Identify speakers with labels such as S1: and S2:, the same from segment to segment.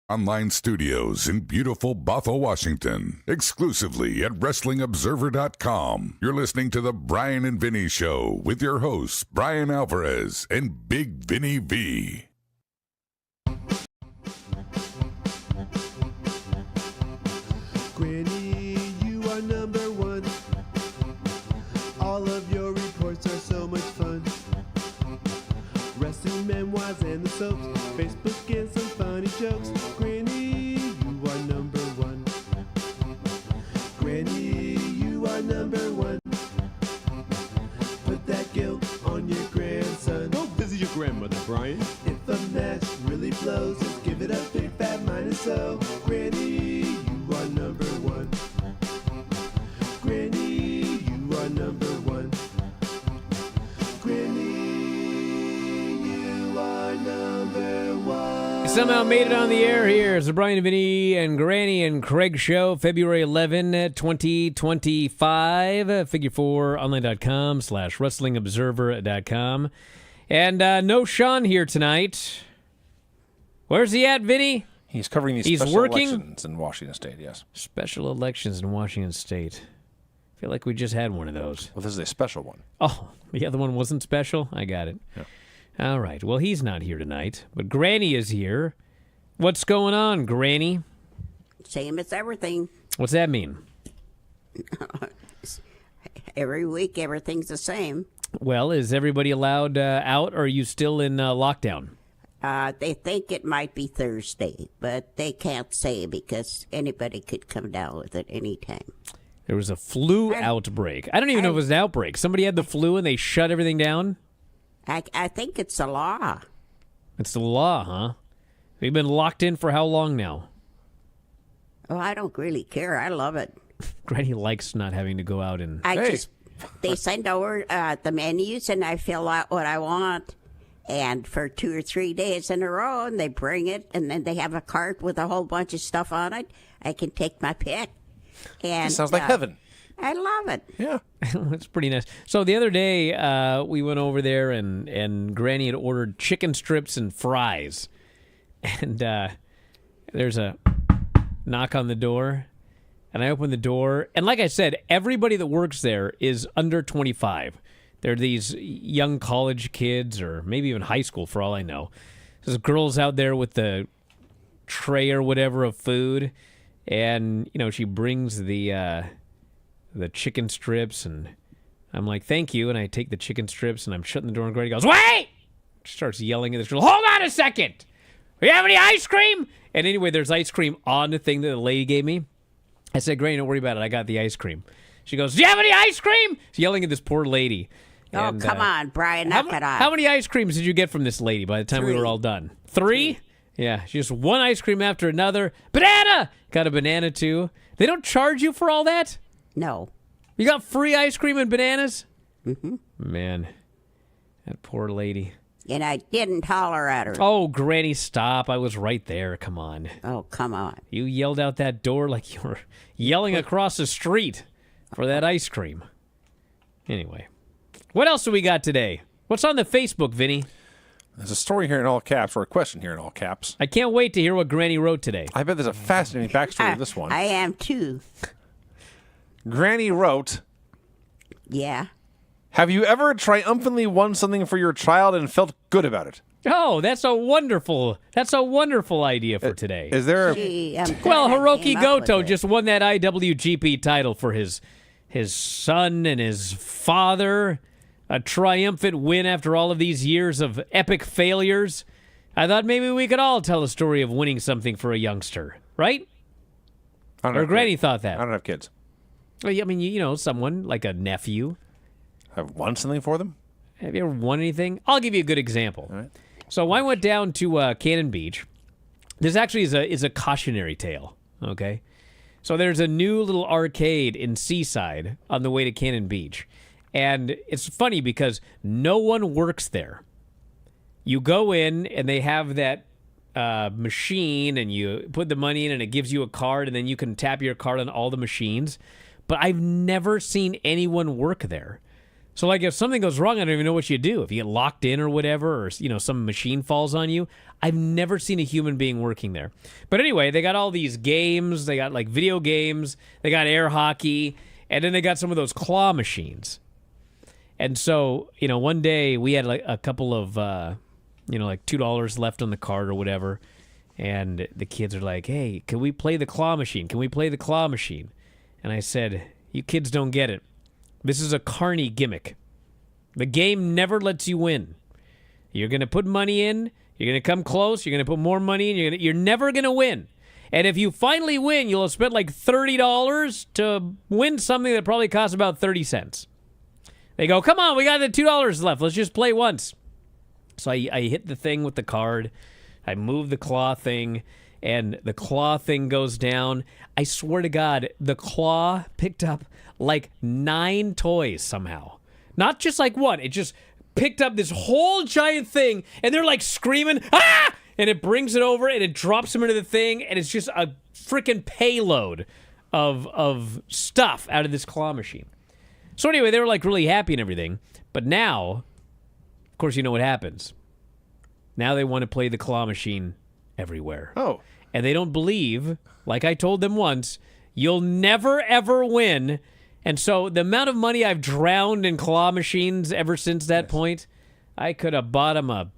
S1: Online studios in beautiful Bothell, Washington, exclusively at WrestlingObserver.com. You're listening to the Bryan and Vinny Show with your hosts, Brian Alvarez and Big Vinny V.
S2: Granny, you are number one. All of your reports are so much fun. Wrestling memoirs and the soaps, Facebook and some funny jokes. Granny, you are number one. Granny, you are number one. Put that guilt on your grandson. Go visit your grandmother, Brian. If a match really blows, just give it a big fat minus O. Granny, you are number one. Granny, you are number one. Granny, you are number one.
S3: Somehow made it on the air here. It's the Bryan Vinny and Granny and Craig Show, February 11, 2025. Figure4online.com/WrestlingObserver.com. And no Sean here tonight. Where's he at, Vinny?
S4: He's covering these special elections in Washington State, yes. Special
S3: elections in Washington State. I feel like we just had one of those.
S4: Well, this is a special one.
S3: Oh, the other one wasn't special? I got it.
S4: Yeah.
S3: All right. Well, he's not here tonight, but Granny is here. What's going on, Granny?
S5: Same as everything.
S3: What's that mean?
S5: Every week, everything's the same.
S3: Well, is everybody allowed out, or are you still in lockdown?
S5: They think it might be Thursday, but they can't say because anybody could come down with it anytime.
S3: There was a flu outbreak. I don't even know if it was an outbreak. Somebody had the flu and they shut everything down?
S5: I think it's a law.
S3: It's the law, huh? We've been locked in for how long now?
S5: Oh, I don't really care. I love it.
S3: Granny likes not having to go out and...
S5: They send over the menus and I fill out what I want. And for 2 or 3 days in a row, and they bring it, and then they have a cart with a whole bunch of stuff on it. I can take my pick. And
S4: it sounds like heaven.
S5: I love it.
S4: Yeah.
S3: It's pretty nice. So the other day, we went over there, and Granny had ordered chicken strips and fries. And there's a knock on the door, and I open the door. And like I said, everybody that works there is under 25. They're these young college kids, or maybe even high school for all I know. There's girls out there with the tray or whatever of food, and she brings the chicken strips, and I'm like, thank you, and I take the chicken strips, and I'm shutting the door, and Granny goes, wait! She starts yelling at this girl, hold on a second! Do you have any ice cream? And anyway, there's ice cream on the thing that the lady gave me. I said, Granny, don't worry about it, I got the ice cream. She goes, do you have any ice cream? She's yelling at this poor lady.
S5: Oh,
S3: and,
S5: come on, Brian, knock it off.
S3: How many ice creams did you get from this lady by the time
S5: 3.
S3: we were all done? 3? Yeah, just one ice cream after another. Banana! Got a banana, too. They don't charge you for all that?
S5: No.
S3: You got free ice cream and bananas?
S5: Mm-hmm.
S3: Man, that poor lady.
S5: And I didn't holler at her.
S3: Oh, Granny, stop. I was right there. Come on.
S5: Oh, come on.
S3: You yelled out that door like you were yelling across the street for that ice cream. Anyway. What else do we got today? What's on the Facebook, Vinny?
S4: There's a story here in all caps, or a question here in all caps.
S3: I can't wait to hear what Granny wrote today.
S4: I bet there's a fascinating backstory to this one.
S5: I am too.
S4: Granny wrote,
S5: yeah.
S4: Have you ever triumphantly won something for your child and felt good about it?
S3: Oh, that's a wonderful idea for today.
S4: Is there
S3: Well, Hiroki Goto just won that IWGP title for his son and his father. A triumphant win after all of these years of epic failures. I thought maybe we could all tell a story of winning something for a youngster, right? Or Granny thought that.
S4: I don't have kids.
S3: Well, I mean, someone like a nephew.
S4: I've won something for them?
S3: Have you ever won anything? I'll give you a good example.
S4: All right.
S3: So I went down to Cannon Beach. This actually is a cautionary tale, okay? So there's a new little arcade in Seaside on the way to Cannon Beach. And it's funny because no one works there. You go in and they have that machine and you put the money in and it gives you a card and then you can tap your card on all the machines. But I've never seen anyone work there. So, like, if something goes wrong, I don't even know what you do. If you get locked in or whatever, or, some machine falls on you, I've never seen a human being working there. But anyway, they got all these games. They got, like, video games. They got air hockey. And then they got some of those claw machines. And so, one day we had, like, a couple of, like $2 left on the card or whatever. And the kids are like, hey, can we play the claw machine? Can we play the claw machine? And I said, you kids don't get it. This is a carny gimmick. The game never lets you win. You're going to put money in. You're going to come close. You're going to put more money in. You're never going to win. And if you finally win, you'll have spent like $30 to win something that probably costs about 30 cents. They go, come on, we got the $2 left. Let's just play once. So I hit the thing with the card. I move the claw thing, and the claw thing goes down. I swear to God, the claw picked up like 9 toys somehow. Not just like one. It just picked up this whole giant thing, and they're like screaming, ah! And it brings it over, and it drops them into the thing, and it's just a freaking payload of stuff out of this claw machine. So anyway, they were like really happy and everything. But now, of course, you know what happens. Now they want to play the claw machine everywhere.
S4: Oh.
S3: And they don't believe, like I told them once, you'll never, ever win. And so the amount of money I've drowned in claw machines ever since that point, I could have bought them a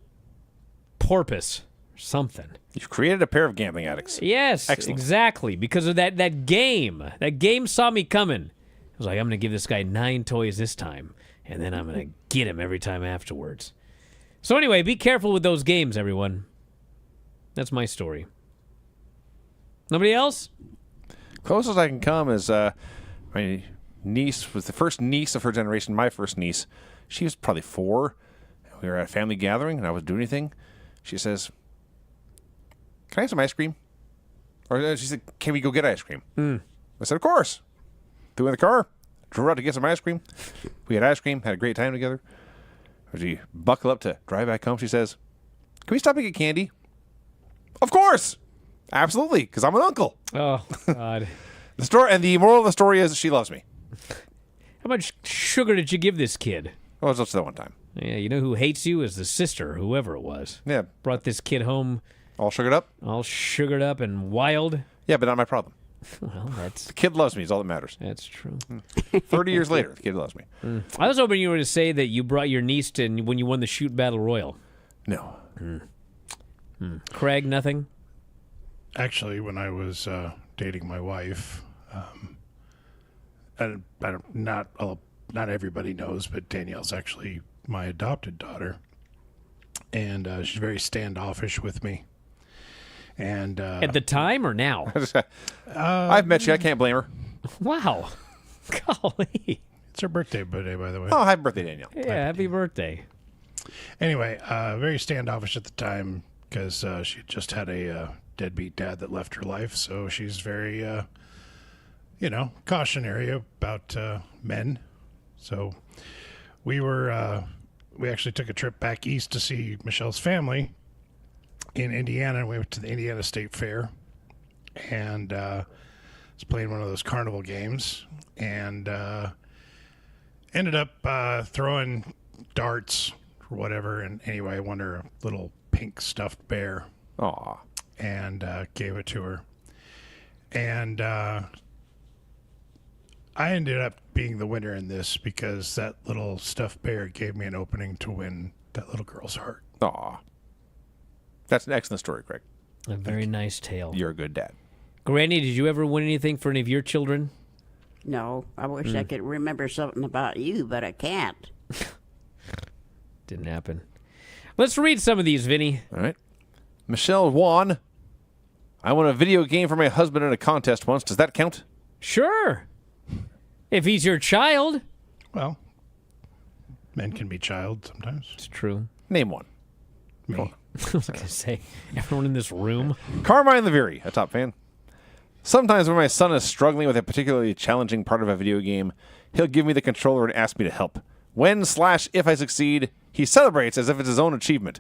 S3: porpoise or something.
S4: You've created a pair of gambling addicts.
S3: Yes,
S4: Excellent.
S3: exactly. Because of that game. That game saw me coming. I was like, I'm going to give this guy 9 toys this time, and then I'm going to get him every time afterwards. So anyway, be careful with those games, everyone. That's my story. Nobody else?
S4: Closest I can come is my niece was the first niece of her generation, my first niece. She was probably 4. We were at a family gathering, and I wasn't doing anything. She says, can I have some ice cream? Or she said, can we go get ice cream? I said, of course. Threw in the car, drove out to get some ice cream. We had ice cream, had a great time together. As we buckle up to drive back home, she says, can we stop and get candy? Of course. Absolutely, because I'm an uncle.
S3: Oh, God.
S4: The moral of the story is she loves me.
S3: How much sugar did you give this kid?
S4: Oh, it was just that one time.
S3: Yeah, you know who hates you is the sister, whoever it was.
S4: Yeah.
S3: Brought this kid home
S4: All sugared up?
S3: all sugared up and wild.
S4: Yeah, but not my problem.
S3: Well,
S4: The kid loves me is all that matters.
S3: that's true.
S4: 30 years later, the kid loves me.
S3: I was hoping you were to say that you brought your niece to when you won the shoot battle royal.
S4: No.
S3: Craig, nothing?
S6: Actually, when I was dating my wife, not everybody knows, but Danielle's actually my adopted daughter, and she's very standoffish with me. And
S3: At the time or now?
S4: I've met you. I can't blame her.
S3: Wow. Golly.
S6: it's her birthday, by the way.
S4: Oh, happy birthday, Danielle.
S3: Yeah, happy birthday.
S6: Anyway, very standoffish at the time because she just had a deadbeat dad that left her life, so she's very, cautionary about men. So we actually took a trip back east to see Michelle's family in Indiana, and we went to the Indiana State Fair, and was playing one of those carnival games, and ended up throwing darts or whatever, and anyway, I won her a little pink stuffed bear.
S4: Aw.
S6: And gave it to her. And I ended up being the winner in this because that little stuffed bear gave me an opening to win that little girl's heart.
S4: Aw. That's an excellent story, Craig.
S3: A very nice tale.
S4: You're a good dad.
S3: Granny, did you ever win anything for any of your children?
S5: No, I wish I could remember something about you, but I can't.
S3: Didn't happen. Let's read some of these, Vinny.
S4: All right. Michelle won. I won a video game for my husband in a contest once. Does that count?
S3: Sure. If he's your child.
S6: Well, men can be child sometimes.
S3: It's true.
S4: Name one.
S6: Me.
S3: I was going to say, everyone in this room.
S4: Carmine the Very, a top fan. Sometimes when my son is struggling with a particularly challenging part of a video game, he'll give me the controller and ask me to help. When/if I succeed, he celebrates as if it's his own achievement.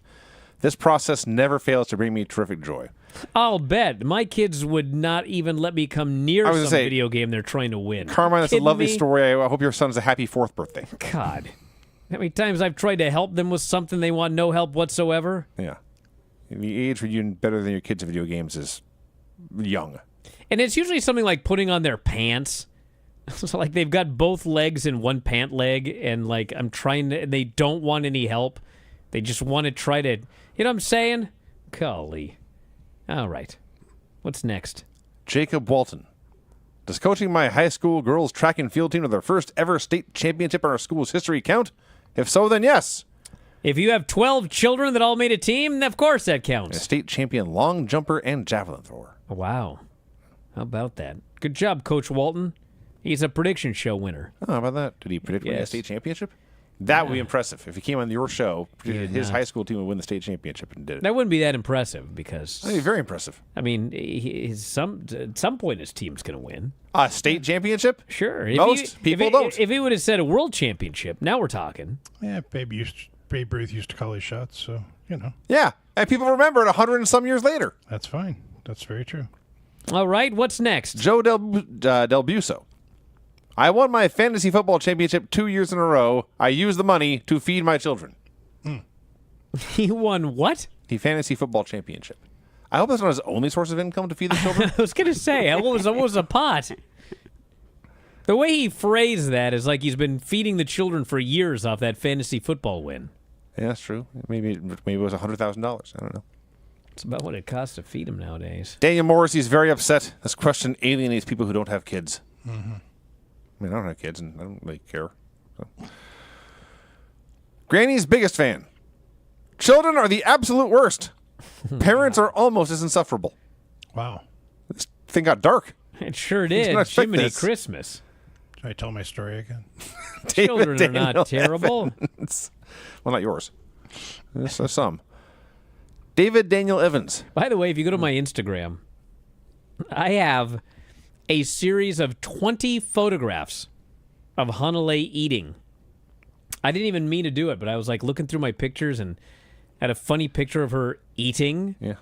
S4: This process never fails to bring me terrific joy.
S3: I'll bet my kids would not even let me come near some video game they're trying to win.
S4: Carmine, that's a
S3: Kidding
S4: lovely
S3: me?
S4: story. I hope your son's a happy 4th birthday.
S3: God. How many times I've tried to help them with something they want no help whatsoever?
S4: Yeah. The age for you better than your kids in video games is young.
S3: And it's usually something like putting on their pants. So like they've got both legs in one pant leg, and like I'm trying to, they don't want any help. They just want to try to, you know what I'm saying? Golly. All right. What's next?
S4: Jacob Walton. Does coaching my high school girls track and field team to their first ever state championship in our school's history count? If so, then yes.
S3: If you have 12 children that all made a team, of course that
S4: A
S3: counts.
S4: state champion long jumper and javelin thrower.
S3: Wow. How about that? Good job, Coach Walton. He's a prediction show winner.
S4: Oh, how about that? Did he predict winning a
S3: Yes.
S4: state championship? That would be impressive. If he came on your show, predicted his high school team would win the state championship and did it.
S3: That wouldn't be that impressive because,
S4: That'd be very impressive.
S3: I mean, at some point his team's going to win.
S4: A state championship?
S3: Sure.
S4: Most people don't.
S3: If he would have said a world championship, now we're talking.
S6: Yeah, Babe Ruth used to call his shots, so, you know,
S4: Yeah. And people remember it 100 and some years later.
S6: that's fine. That's very true.
S3: All right, what's next?
S4: Joe Del Buso. I won my fantasy football championship 2 years in a row. I used the money to feed my children.
S3: He won what?
S4: The fantasy football championship. I hope that's not his only source of income to feed the children.
S3: I was going to say, what was a pot? The way he phrased that is like he's been feeding the children for years off that fantasy football win.
S4: Yeah, that's true. Maybe it was $100,000. I don't know.
S3: It's about what it costs to feed him nowadays.
S4: Daniel Morrissey's very upset. This question alienates people who don't have kids. Mm-hmm. I mean, I don't have kids, and I don't really care. So. Granny's biggest fan. Children are the absolute worst. Parents are almost as insufferable.
S6: Wow.
S4: This thing got dark.
S3: It sure
S4: did not
S3: did.
S4: expect
S3: Jiminy
S4: this.
S3: Christmas.
S6: Should I tell my story again?
S3: Children are
S4: Daniel
S3: not terrible.
S4: Evans. Well, not yours. There's some. David Daniel Evans.
S3: By the way, if you go to my Instagram, I have a series of 20 photographs of Hanalei eating. I didn't even mean to do it, but I was like looking through my pictures and had a funny picture of her eating.
S4: Yeah.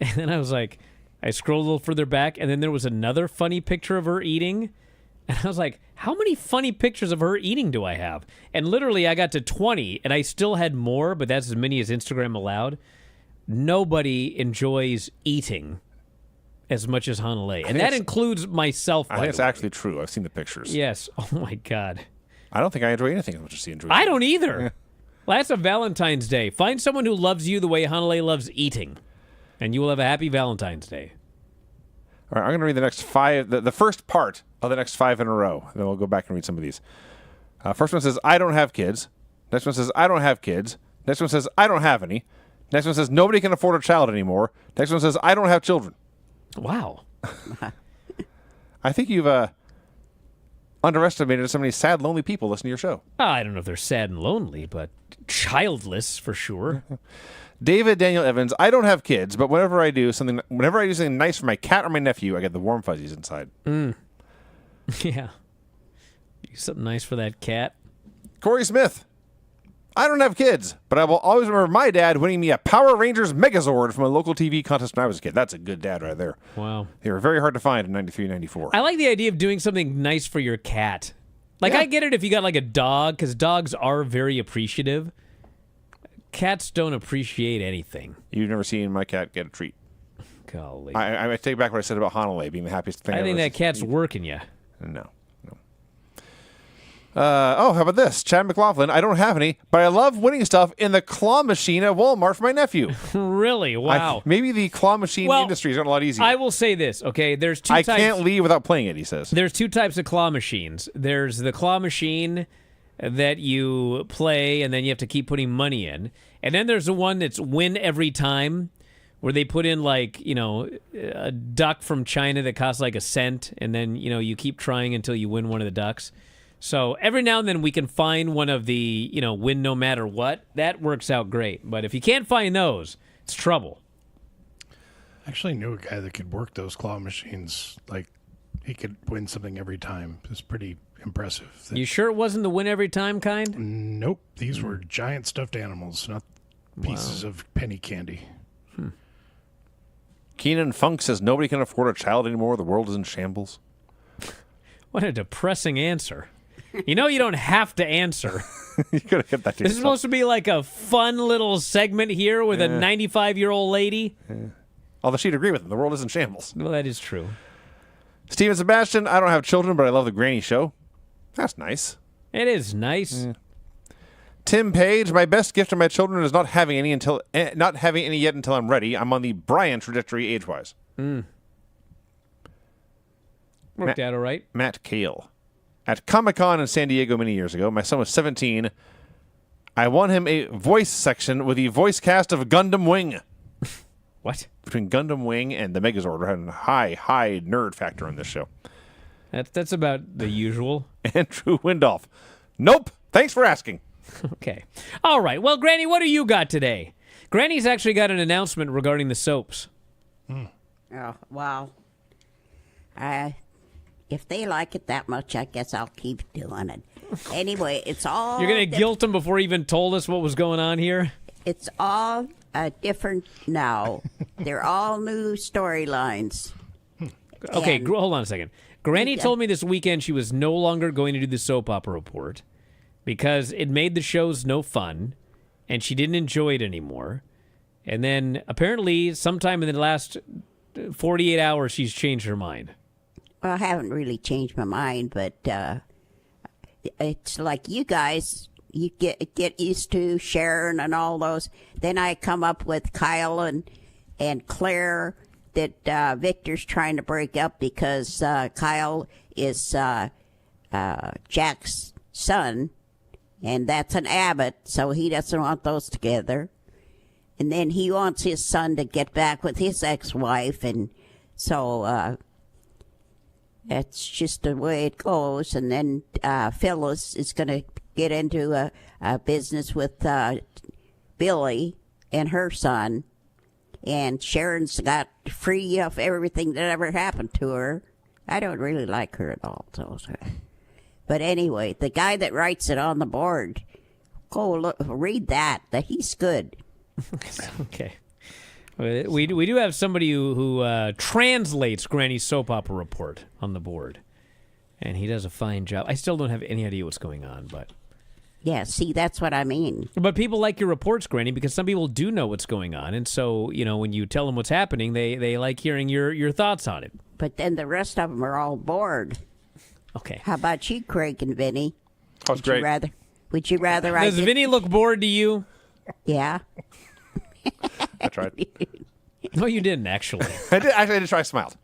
S3: And then I was like, I scrolled a little further back, and then there was another funny picture of her eating. And I was like, how many funny pictures of her eating do I have? And literally, I got to 20, and I still had more, but that's as many as Instagram allowed. Nobody enjoys eating as much as Hanalei. And that includes myself,
S4: I
S3: by
S4: think it's
S3: the way.
S4: actually true. I've seen the pictures.
S3: Yes. Oh, my God.
S4: I don't think I enjoy anything as much as she enjoys.
S3: I don't either. Well, that's a Valentine's Day. Find someone who loves you the way Hanalei loves eating, and you will have a happy Valentine's Day.
S4: All right, I'm going to read the next five, the first part of the next 5 in a row. Then we'll go back and read some of these. First one says, I don't have kids. Next one says, I don't have kids. Next one says, I don't have any. Next one says, nobody can afford a child anymore. Next one says, I don't have children.
S3: Wow.
S4: I think you've underestimated so many sad, lonely people listening to your show.
S3: I don't know if they're sad and lonely, but childless for sure.
S4: David Daniel Evans, I don't have kids, but whenever I do something nice for my cat or my nephew, I get the warm fuzzies inside.
S3: Yeah. Do something nice for that cat.
S4: Corey Smith, I don't have kids, but I will always remember my dad winning me a Power Rangers Megazord from a local TV contest when I was a kid. That's a good dad right there.
S3: Wow.
S4: They were very hard to find in 93, 94.
S3: I like the idea of doing something nice for your cat. Like,
S4: Yeah.
S3: I get it if you got like a dog, because dogs are very appreciative. Cats don't appreciate anything.
S4: You've never seen my cat get a treat.
S3: Golly.
S4: I take back what I said about Hanalei being the happiest thing
S3: I
S4: I've
S3: think
S4: ever
S3: that cat's working you.
S4: No. How about this? Chad McLaughlin, I don't have any, but I love winning stuff in the claw machine at Walmart for my nephew.
S3: Really? Wow.
S4: Maybe the claw machine industry is gotten a lot easier.
S3: I will say this, okay? There's two
S4: I
S3: types.
S4: can't leave without playing it, he says.
S3: There's two types of claw machines. There's the claw machine that you play and then you have to keep putting money in. And then there's the one that's win every time, where they put in like, a duck from China that costs like a cent, and then, you keep trying until you win one of the ducks. So every now and then we can find one of the, win no matter what. That works out great. But if you can't find those, it's trouble.
S6: I actually knew a guy that could work those claw machines. Like, he could win something every time. It's pretty impressive.
S3: You sure it wasn't the win every time kind?
S6: Nope. These were giant stuffed animals, not pieces of penny candy.
S4: Keenan Funk says nobody can afford a child anymore. The world is in shambles.
S3: What a depressing answer. You don't have to answer.
S4: You could have kept that to
S3: This is
S4: yourself.
S3: supposed to be like a fun little segment here with a 95-year-old lady.
S4: Although she'd agree with him. The world is in shambles.
S3: Well, that is true.
S4: Steven Sebastian, I don't have children, but I love the Granny Show. That's nice.
S3: It is nice.
S4: Tim Page, my best gift to my children is not having any yet until I'm ready. I'm on the Bryan trajectory age-wise.
S3: Worked out all right.
S4: Matt Kale. At Comic-Con in San Diego many years ago, my son was 17. I won him a voice section with the voice cast of Gundam Wing.
S3: What?
S4: Between Gundam Wing and the Megazord, had a high nerd factor in this show.
S3: That's about the usual.
S4: Andrew Windolf. Nope. Thanks for asking.
S3: Okay. All right. Well, Granny, what do you got today? Granny's actually got an announcement regarding the soaps.
S5: Oh, well, if they like it that much, I guess I'll keep doing it. Anyway, it's all...
S3: You're going to guilt him before he even told us what was going on here?
S5: It's all different now. They're all new storylines.
S3: Okay,
S5: And-
S3: hold on a second. Granny
S5: Okay.
S3: told me this weekend she was no longer going to do the soap opera report because it made the shows no fun, and she didn't enjoy it anymore. And then apparently sometime in the last 48 hours, she's changed her mind.
S5: Well, I haven't really changed my mind, but it's like you guys, you get used to Sharon and all those. Then I come up with Kyle and Claire that Victor's trying to break up because Kyle is Jack's son, and that's an Abbott, so he doesn't want those together. And then he wants his son to get back with his ex-wife, and so that's just the way it goes. And then Phyllis is going to get into a business with Billy and her son. And Sharon's got free of everything that ever happened to her. I don't really like her at all. But anyway, the guy that writes it on the board, go look, read that. That he's good.
S3: Okay. We do have somebody who translates Granny's soap opera report on the board, and he does a fine job. I still don't have any idea what's going on, but
S5: Yeah, see, that's what I mean.
S3: people like your reports, Granny, because some people do know what's going on, and so when you tell them what's happening, they like hearing your thoughts on it.
S5: But then the rest of them are all bored.
S3: Okay.
S5: How about you, Craig and Vinny?
S4: That was great.
S5: Would you rather I
S3: Does
S5: did-
S3: Vinny look bored to you?
S5: Yeah.
S4: I tried.
S3: No, you didn't actually.
S4: I did try. I smiled.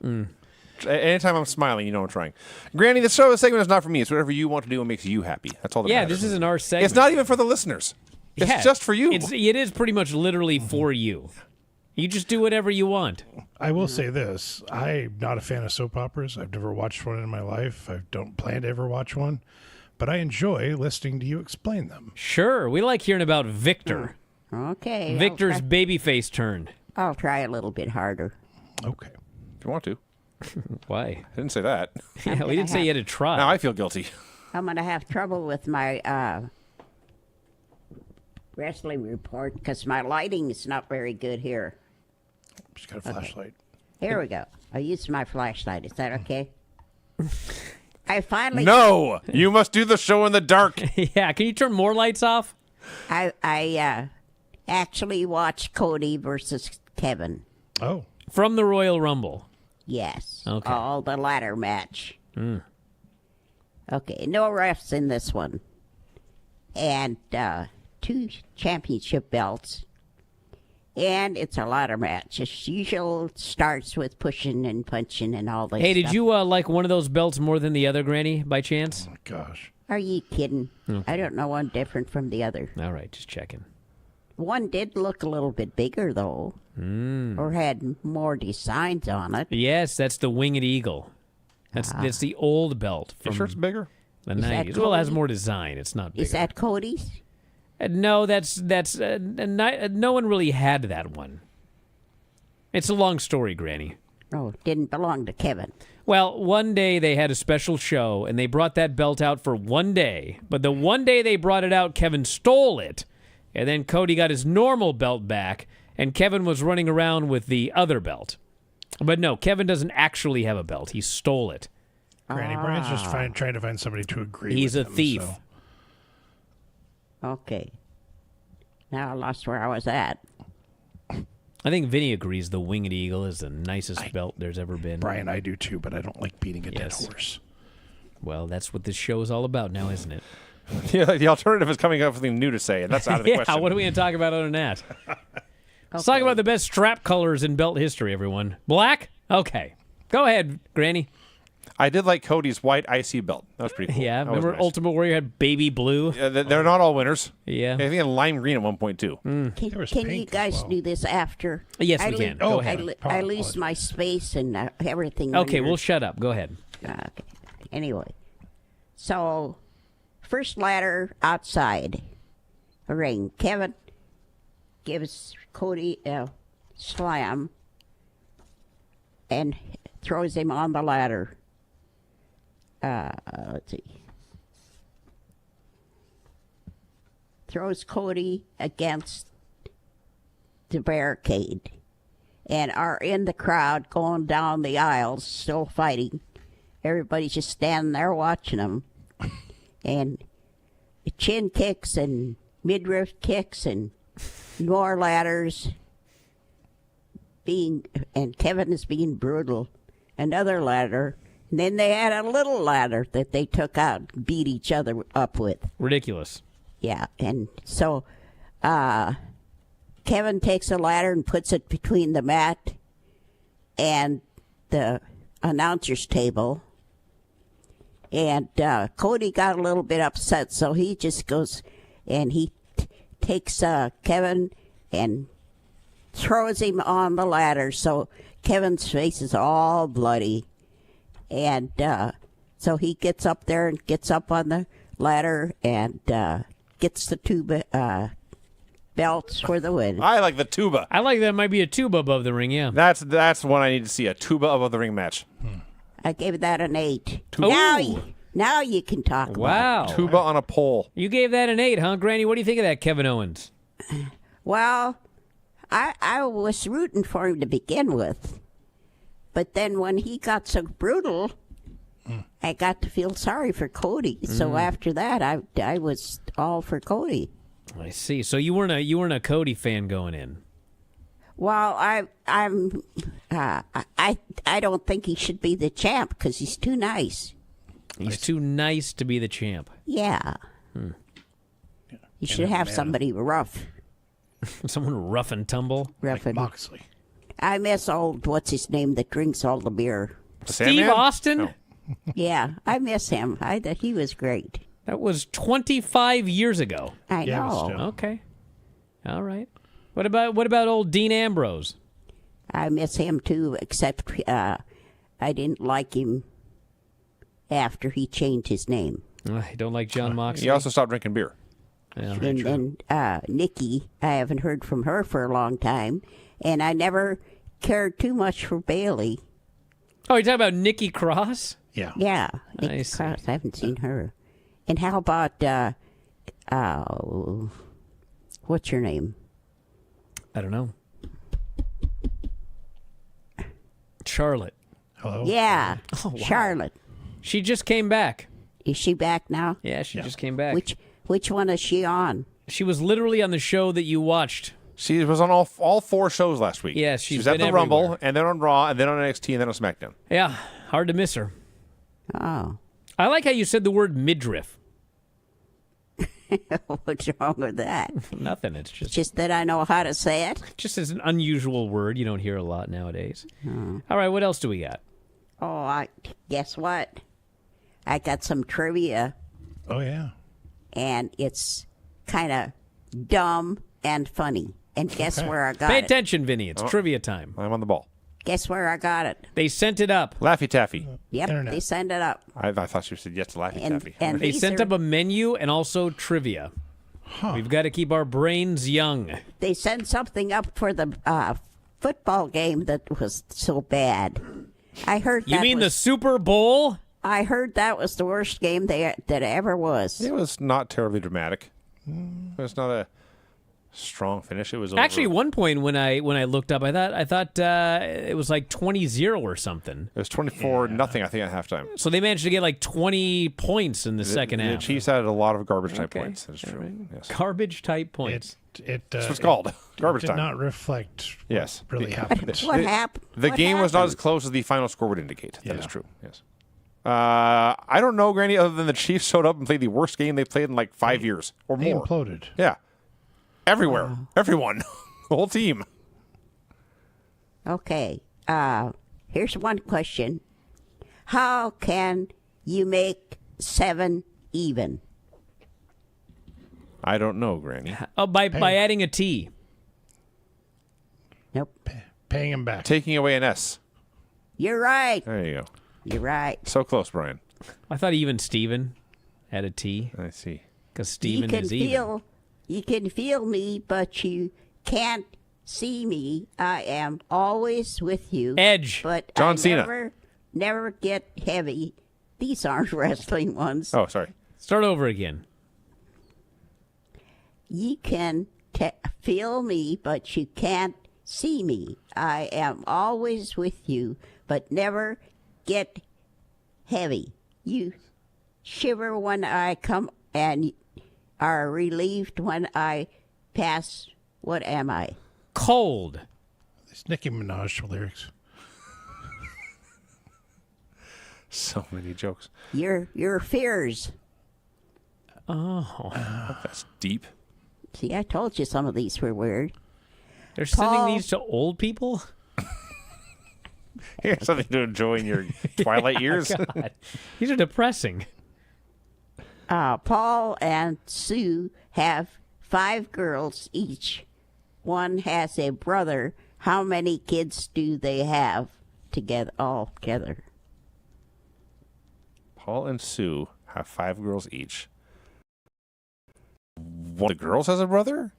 S4: Anytime I'm smiling, you know I'm trying. Granny, the segment is not for me. It's whatever you want to do and makes you happy. That's all that
S3: Yeah,
S4: matters.
S3: this isn't our segment.
S4: It's not even for the listeners. It's
S3: Yeah,
S4: just for you.
S3: It is pretty much literally for you. You just do whatever you want.
S6: I will say this. I'm not a fan of soap operas. I've never watched one in my life. I don't plan to ever watch one. But I enjoy listening to you explain them.
S3: Sure, we like hearing about Victor.
S5: Okay.
S3: Victor's babyface turn.
S5: I'll try a little bit harder.
S6: Okay.
S4: If you want to.
S3: Why?
S4: I didn't say that.
S3: Yeah, we didn't say you had to try.
S4: Now I feel guilty.
S5: I'm going to have trouble with my wrestling report because my lighting is not very good here.
S6: She's got a flashlight.
S5: Here we go. I'll use my flashlight. Is that okay? I finally...
S4: No! You must do the show in the dark.
S3: Yeah, can you turn more lights off?
S5: I actually watched Cody versus Kevin.
S6: Oh.
S3: From the Royal Rumble.
S5: Yes.
S3: Okay.
S5: All the ladder match. Okay, no refs in this one. And 2 championship belts. And it's a ladder match. As usual, starts with pushing and punching and all this
S3: Hey, did
S5: stuff.
S3: you like one of those belts more than the other, Granny, by chance?
S6: Oh, my gosh.
S5: Are you kidding? I don't know one different from the other.
S3: All right, just checking.
S5: One did look a little bit bigger, though. Or had more designs on it.
S3: Yes, that's the Winged Eagle. That's the old belt
S4: Your
S3: from
S4: shirt's bigger?
S3: the
S5: that
S3: 90s. Well, it has
S5: Cody?
S3: more design. It's not bigger.
S5: Is that Cody's?
S3: No, that's no one really had that one. It's a long story, Granny.
S5: Oh, didn't belong to Kevin.
S3: Well, one day they had a special show, and they brought that belt out for one day. But the one day they brought it out, Kevin stole it. And then Cody got his normal belt back, and Kevin was running around with the other belt. But no, Kevin doesn't actually have a belt. He stole it.
S6: Granny Brian's just trying to find somebody to agree
S3: He's a
S6: with him,
S3: thief.
S6: so-
S5: Okay. Now I lost where I was at.
S3: I think Vinny agrees the Winged Eagle is the nicest belt there's ever been.
S6: Brian, I do too, but I don't like beating a dead
S3: Yes.
S6: horse.
S3: Well, that's what this show is all about now, isn't it?
S4: Yeah, the alternative is coming up with something new to say, and that's out of the
S3: Yeah,
S4: question.
S3: what are we going to talk about other than that? Let's talk about the best strap colors in belt history, everyone. Black? Okay. Go ahead, Granny.
S4: I did like Cody's white IC belt. That was pretty cool.
S3: Yeah,
S4: That was
S3: remember
S4: nice.
S3: Ultimate Warrior had baby blue?
S4: They're not all winners.
S3: Yeah.
S4: I think they had lime green at one point, too.
S5: Can
S6: was
S5: you
S6: pink as
S5: guys
S6: well.
S5: do this after?
S3: Yes,
S5: I
S3: we
S5: lo-
S3: can. Go ahead.
S5: I lose my space and everything. when
S3: Okay,
S5: you're-
S3: we'll shut up. Go ahead.
S5: Okay. Anyway, so first ladder outside the ring. Kevin gives Cody a slam and throws him on the ladder. Let's see. Throws Cody against the barricade and are in the crowd going down the aisles, still fighting. Everybody's just standing there watching them. And chin kicks and midriff kicks and more ladders. And Kevin is being brutal. Another ladder. And then they had a little ladder that they took out, beat each other up with.
S3: Ridiculous.
S5: Yeah, and so Kevin takes a ladder and puts it between the mat and the announcer's table. And Cody got a little bit upset, so he just goes and he takes Kevin and throws him on the ladder. So Kevin's face is all bloody. And so he gets up there and gets up on the ladder and gets the two belts for the win.
S4: I like the tuba.
S3: I like that might be a tuba above the ring, yeah.
S4: That's one I need to see, a tuba above the ring match.
S5: I gave that an 8.
S3: Ooh.
S5: Now you can talk about it.
S3: Wow.
S4: Tuba on a pole.
S3: You gave that an 8, huh, Granny? What do you think of that, Kevin Owens?
S5: Well, I was rooting for him to begin with. But then when he got so brutal, I got to feel sorry for Cody. So after that, I was all for Cody.
S3: I see. So you weren't a Cody fan going in.
S5: Well, I don't think he should be the champ because he's too nice.
S3: He's too nice to be the champ.
S5: Yeah. You should have somebody rough.
S3: Someone rough and tumble.
S5: Rough and
S6: Moxley.
S5: I miss old what's his name that drinks all the beer.
S3: Steve
S4: Sandman?
S3: Austin?
S4: No.
S5: Yeah, I miss him. He was great.
S3: That was 25 years ago.
S5: I
S6: Yeah, but
S5: know.
S6: still.
S3: Okay. All right. What about old Dean Ambrose?
S5: I miss him too, except I didn't like him after he changed his name.
S3: I don't like John Moxley.
S4: He also stopped drinking beer.
S3: Yeah.
S5: And then Nikki, I haven't heard from her for a long time, and I never cared too much for Bailey.
S3: Oh, you're talking about Nikki Cross?
S6: Yeah.
S5: Yeah,
S3: I
S5: Nikki
S3: see.
S5: Cross. I haven't seen her. And how about what's your name?
S3: I don't know. Charlotte.
S6: Hello?
S5: Yeah,
S3: Oh, wow.
S5: Charlotte.
S3: She just came back.
S5: Is she back now?
S3: Yeah, she just came back.
S5: Which one is she on?
S3: She was literally on the show that you watched.
S4: She was on all 4 shows last week.
S3: Yeah,
S4: she
S3: she's
S4: was at
S3: been
S4: the Rumble,
S3: everywhere.
S4: and then on Raw, and then on NXT, and then on SmackDown.
S3: Yeah, hard to miss her.
S5: Oh,
S3: I like how you said the word midriff.
S5: what's wrong with that?
S3: Nothing. It's just
S5: Just that I know how to say it.
S3: as an unusual word you don't hear a lot nowadays. All right, what else do we got?
S5: Oh, guess what? I got some trivia,
S6: Oh, yeah.
S5: and it's kind of dumb and funny. And guess where I got
S3: Pay
S5: it?
S3: attention, Vinny. It's trivia time.
S4: I'm on the ball.
S5: Guess where I got it?
S3: They sent it up.
S4: Laffy Taffy.
S5: Yep,
S6: Internet.
S5: they send it up.
S4: I thought you said yes to Laffy
S5: And-
S4: Taffy.
S5: and-
S3: They
S5: These
S3: sent
S5: are-
S3: up a menu and also trivia. We've got to keep our brains young.
S5: They sent something up for the football game that was so bad. I heard
S3: You
S5: that
S3: mean the
S5: was,
S3: Super Bowl?
S5: I heard that was the worst game that ever was.
S4: It was not terribly dramatic. It's not a Strong finish. It was
S3: Actually, at
S4: over.
S3: one point when I looked up, I thought it was like 20-0 or something.
S4: It was 24-0, I think, at halftime.
S3: So they managed to get like 20 points in the second half.
S4: The Chiefs added a lot of garbage time
S3: Okay.
S4: points. That's true.
S3: Right.
S4: Yes.
S3: Garbage type points.
S6: That's
S4: That's what it's called. Garbage
S6: did
S4: time.
S6: not reflect
S4: Yes.
S6: what really happened.
S5: What happened?
S4: The
S5: What
S4: game was not as
S5: happened?
S4: close as the final score would indicate. That is
S6: Yeah.
S4: true. Yes. I don't know, Granny, other than the Chiefs showed up and played the worst game they've played in like 5 years or
S6: They
S4: more.
S6: imploded.
S4: Yeah. Everywhere. Everyone. The whole team.
S5: Okay. Here's one question. How can you make 7 even?
S4: I don't know, Granny.
S3: Oh, by adding a T.
S5: Nope.
S6: Paying him back.
S4: Taking away an S.
S5: You're right.
S4: There you go.
S5: You're right.
S4: So close, Brian.
S3: I thought even Steven had a T
S4: I see.
S3: because Steven is even.
S5: You can feel me, but you can't see me. I am always with you.
S3: Edge.
S5: But
S4: John
S5: I
S4: Cena.
S5: never get heavy. These aren't wrestling ones.
S4: Oh, sorry.
S3: Start over again.
S5: You can feel me, but you can't see me. I am always with you, but never get heavy. You shiver when I come and are relieved when I pass. What am I?
S3: Cold.
S6: It's Nicki Minaj lyrics.
S4: So many jokes.
S5: Your fears.
S3: Oh.
S4: That's deep.
S5: See, I told you some of these were weird.
S3: They're sending
S5: Paul.
S3: these to old people?
S4: Here's something to enjoy in your twilight years.
S3: God. These are depressing.
S5: Paul and Sue have 5 girls each. One has a brother. How many kids do they have all together?
S4: Paul and Sue have 5 girls each. One of the girls has a brother?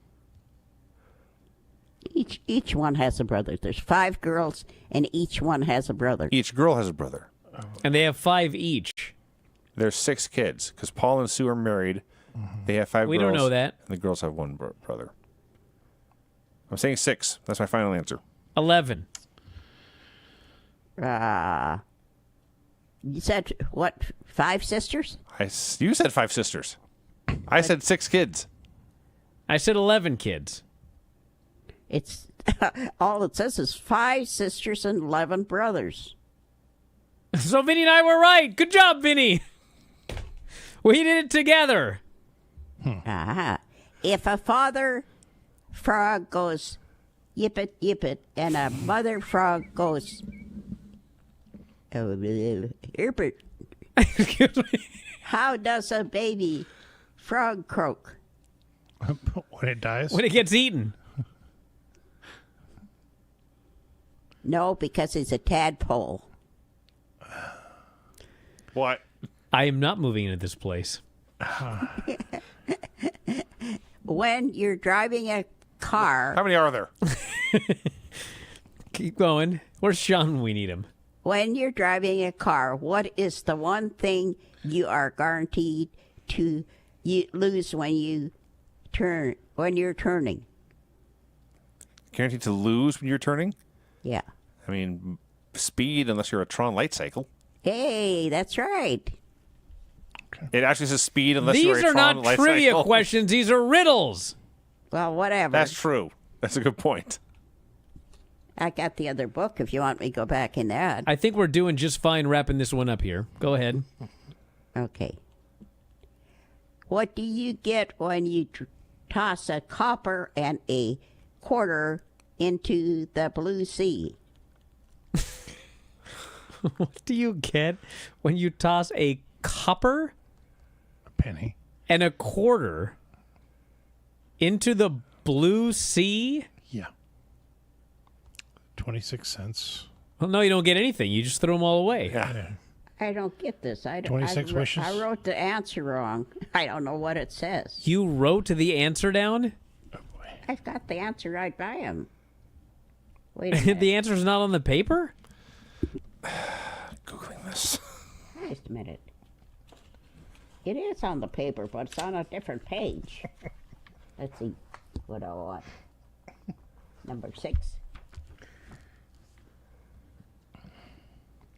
S5: Each one has a brother. There's 5 girls, and each one has a brother.
S4: Each girl has a brother.
S3: And they have 5 each.
S4: There's 6 kids because Paul and Sue are married. They have 5
S3: We
S4: girls.
S3: don't know that.
S4: And the girls have one brother. I'm saying 6. That's my final answer.
S3: 11.
S5: You said, what, 5 sisters?
S4: You said 5 sisters. I said 6 kids.
S3: I said 11 kids.
S5: It's all it says is 5 sisters and 11 brothers.
S3: So Vinny and I were right. Good job, Vinny. We did it together.
S5: If a father frog goes yip it, and a mother frog goes yip it,
S3: Excuse me.
S5: how does a baby frog croak?
S6: When it dies?
S3: When it gets eaten.
S5: No, because it's a tadpole.
S4: What?
S3: I am not moving into this place.
S5: When you're driving a car,
S4: How many are there?
S3: Keep going. Where's Sean when we need him?
S5: when you're driving a car, what is the one thing you are guaranteed to lose when you're turning?
S4: Guaranteed to lose when you're turning?
S5: Yeah.
S4: I mean, speed unless you're a Tron light cycle.
S5: Hey, that's right.
S4: It actually says speed unless you're
S3: These
S4: a
S3: are
S4: Tron
S3: not
S4: light
S3: trivia
S4: cycle.
S3: questions. These are riddles.
S5: Well, whatever.
S4: That's true. That's a good point.
S5: I got the other book if you want me to go back in that.
S3: I think we're doing just fine wrapping this one up here. Go ahead.
S5: Okay. What do you get when you toss a copper and a quarter into the blue sea?
S3: What do you get when you toss a copper
S6: A penny.
S3: and a quarter into the blue sea?
S6: Yeah. 26 cents.
S3: Well, no, you don't get anything. You just throw them all away.
S6: Yeah.
S5: I don't get this.
S6: 26 wishes?
S5: I wrote the answer wrong. I don't know what it says.
S3: You wrote the answer down?
S6: Oh, boy.
S5: I've got the answer right by him. Wait a minute.
S3: The answer's not on the paper?
S4: Googling this.
S5: Just a minute. It is on the paper, but it's on a different page. Let's see. what I want. Number 6.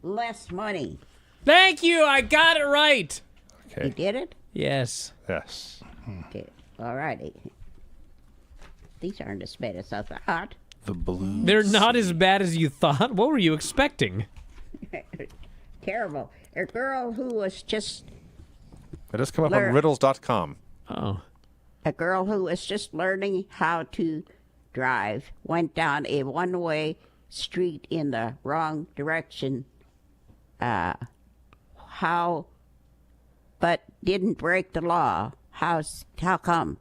S5: Less money.
S3: Thank you. I got it right.
S5: You
S4: Okay.
S5: did it?
S3: Yes.
S4: Yes.
S5: Okay. All righty. These aren't as bad as I thought.
S4: The blue.
S3: They're not as bad as you thought. What were you expecting?
S5: Terrible. A girl who was just
S4: It does come up on riddles.com.
S3: Oh.
S5: a girl who was just learning how to drive went down a one-way street in the wrong direction. But didn't break the law. How come?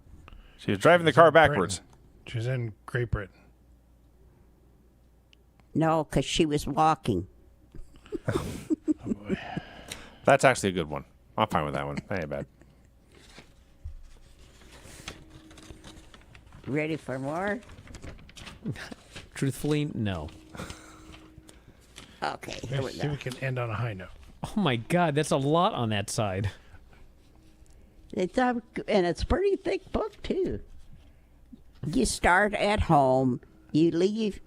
S4: She was driving the car backwards.
S6: She was in Great Britain.
S5: No, because she was walking.
S4: That's actually a good one. I'm fine with that one. That ain't bad.
S5: Ready for more?
S3: Truthfully, no.
S5: Okay, here
S6: Let's
S5: we
S6: see if
S5: go.
S6: we can end on a high note.
S3: Oh my God, that's a lot on that side.
S5: It's a a pretty thick book too. You start at home. You leave,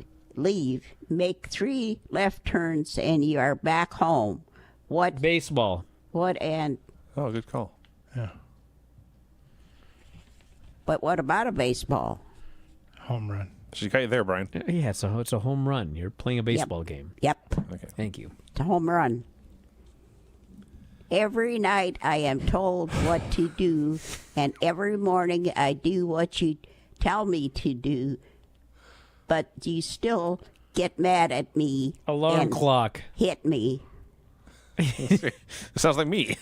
S5: make 3 left turns, and you are back home.
S3: Baseball.
S5: And
S4: Oh, good call.
S6: Yeah.
S5: but what about a baseball?
S6: Home run.
S4: She got you there, Brian.
S3: Yeah, it's a home run. You're playing a baseball game.
S5: Yep,
S4: Okay.
S3: Thank you.
S5: it's a home run. Every night I am told what to do, and every morning I do what you tell me to do, but you still get mad at me
S3: Alarm
S5: and
S3: clock.
S5: hit me.
S4: It sounds like me.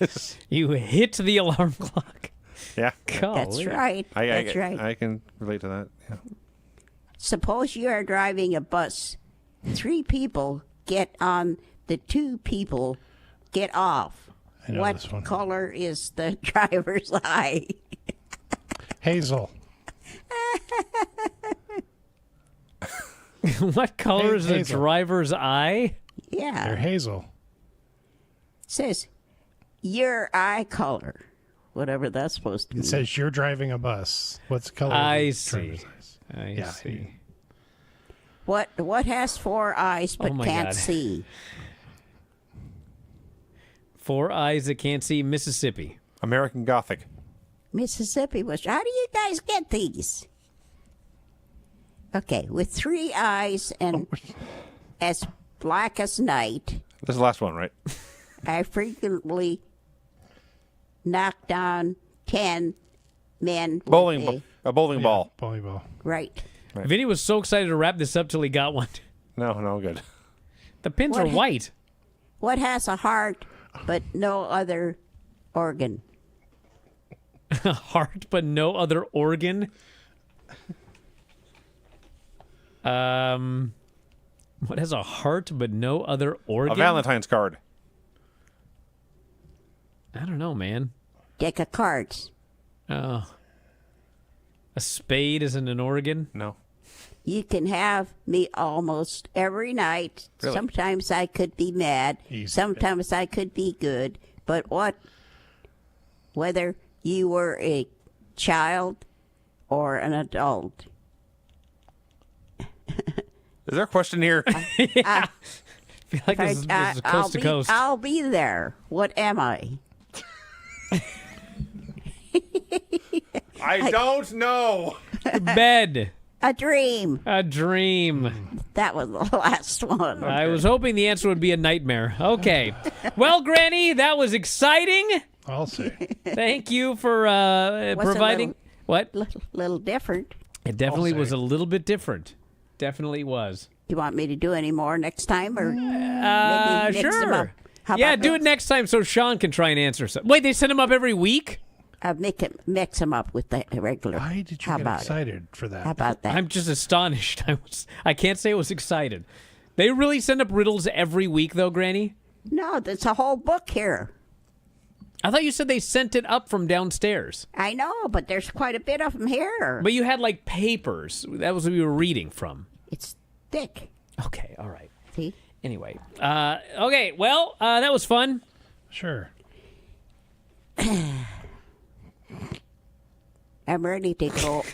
S3: You hit the alarm clock.
S4: yeah.
S5: That's
S3: Golly.
S5: right. That's right.
S4: I can relate to that. Yeah.
S5: Suppose you are driving a bus. 3 people get on, the 2 people get off.
S6: I know this one.
S5: What color is the driver's eye?
S6: Hazel.
S3: What color is the
S6: Hazel.
S3: driver's eye?
S6: They're
S5: Yeah.
S6: hazel.
S5: Says your eye color. Whatever that's supposed to
S6: It
S5: mean.
S6: says you're driving a bus. What's the color? of
S3: I
S6: the
S3: see.
S6: driver's eyes?
S3: I
S6: Yeah.
S3: see.
S5: What has 4 eyes but
S3: Oh my
S5: can't
S3: God.
S5: see?
S3: 4 eyes that can't see. Mississippi.
S4: American Gothic.
S5: Mississippi was. How do you guys get these? Okay, with 3 eyes and as black as night,
S4: This is the last one, right?
S5: I frequently knock down 10 men. with
S4: A bowling ball.
S6: Volleyball.
S5: Right.
S3: Vinny was so excited to wrap this up till he got one.
S4: No, good.
S3: The pins
S5: What
S3: are
S5: ha-
S3: white.
S5: What has a heart but no other organ?
S3: A heart, but no other organ. What has a heart but no other organ?
S4: A Valentine's card.
S3: I don't know, man.
S5: Deck of cards.
S3: Oh. A spade isn't an organ?
S4: No.
S5: You can have me almost every night.
S4: Really?
S5: Sometimes I could be mad.
S6: Easy.
S5: Sometimes I could be good. But whether you were a child or an adult,
S4: Is there a question here?
S3: I feel like this is coast to coast.
S5: I'll be there. What am I?
S4: I don't know.
S3: Bed.
S5: A dream.
S3: A dream.
S5: That was the last one.
S3: I was hoping the answer would be a nightmare. Okay. Well, Granny, that was exciting.
S6: I'll say.
S3: Thank you for
S5: Was a
S3: providing. What?
S5: Little different.
S3: It definitely
S6: I'll
S3: was
S6: say.
S3: a little bit different. Definitely was.
S5: You want me to do any more next time, or maybe mix them up?
S3: Sure.
S5: How
S3: Yeah,
S5: about
S3: do it next time so Sean can try and answer some. Wait, they send them up every week?
S5: Mix them up with the regular.
S6: Why did you
S5: How
S6: get
S5: about it?
S6: excited for that?
S5: How about that?
S3: I'm just astonished. I can't say I was excited. They really send up riddles every week, though, Granny?
S5: No, there's a whole book here.
S3: I thought you said they sent it up from downstairs.
S5: I know, but there's quite a bit of them here.
S3: But you had, like, papers. That was what you were reading from.
S5: It's thick.
S3: Okay, all right.
S5: See?
S3: Anyway. Okay, well, that was fun.
S6: Sure.
S5: I'm ready to go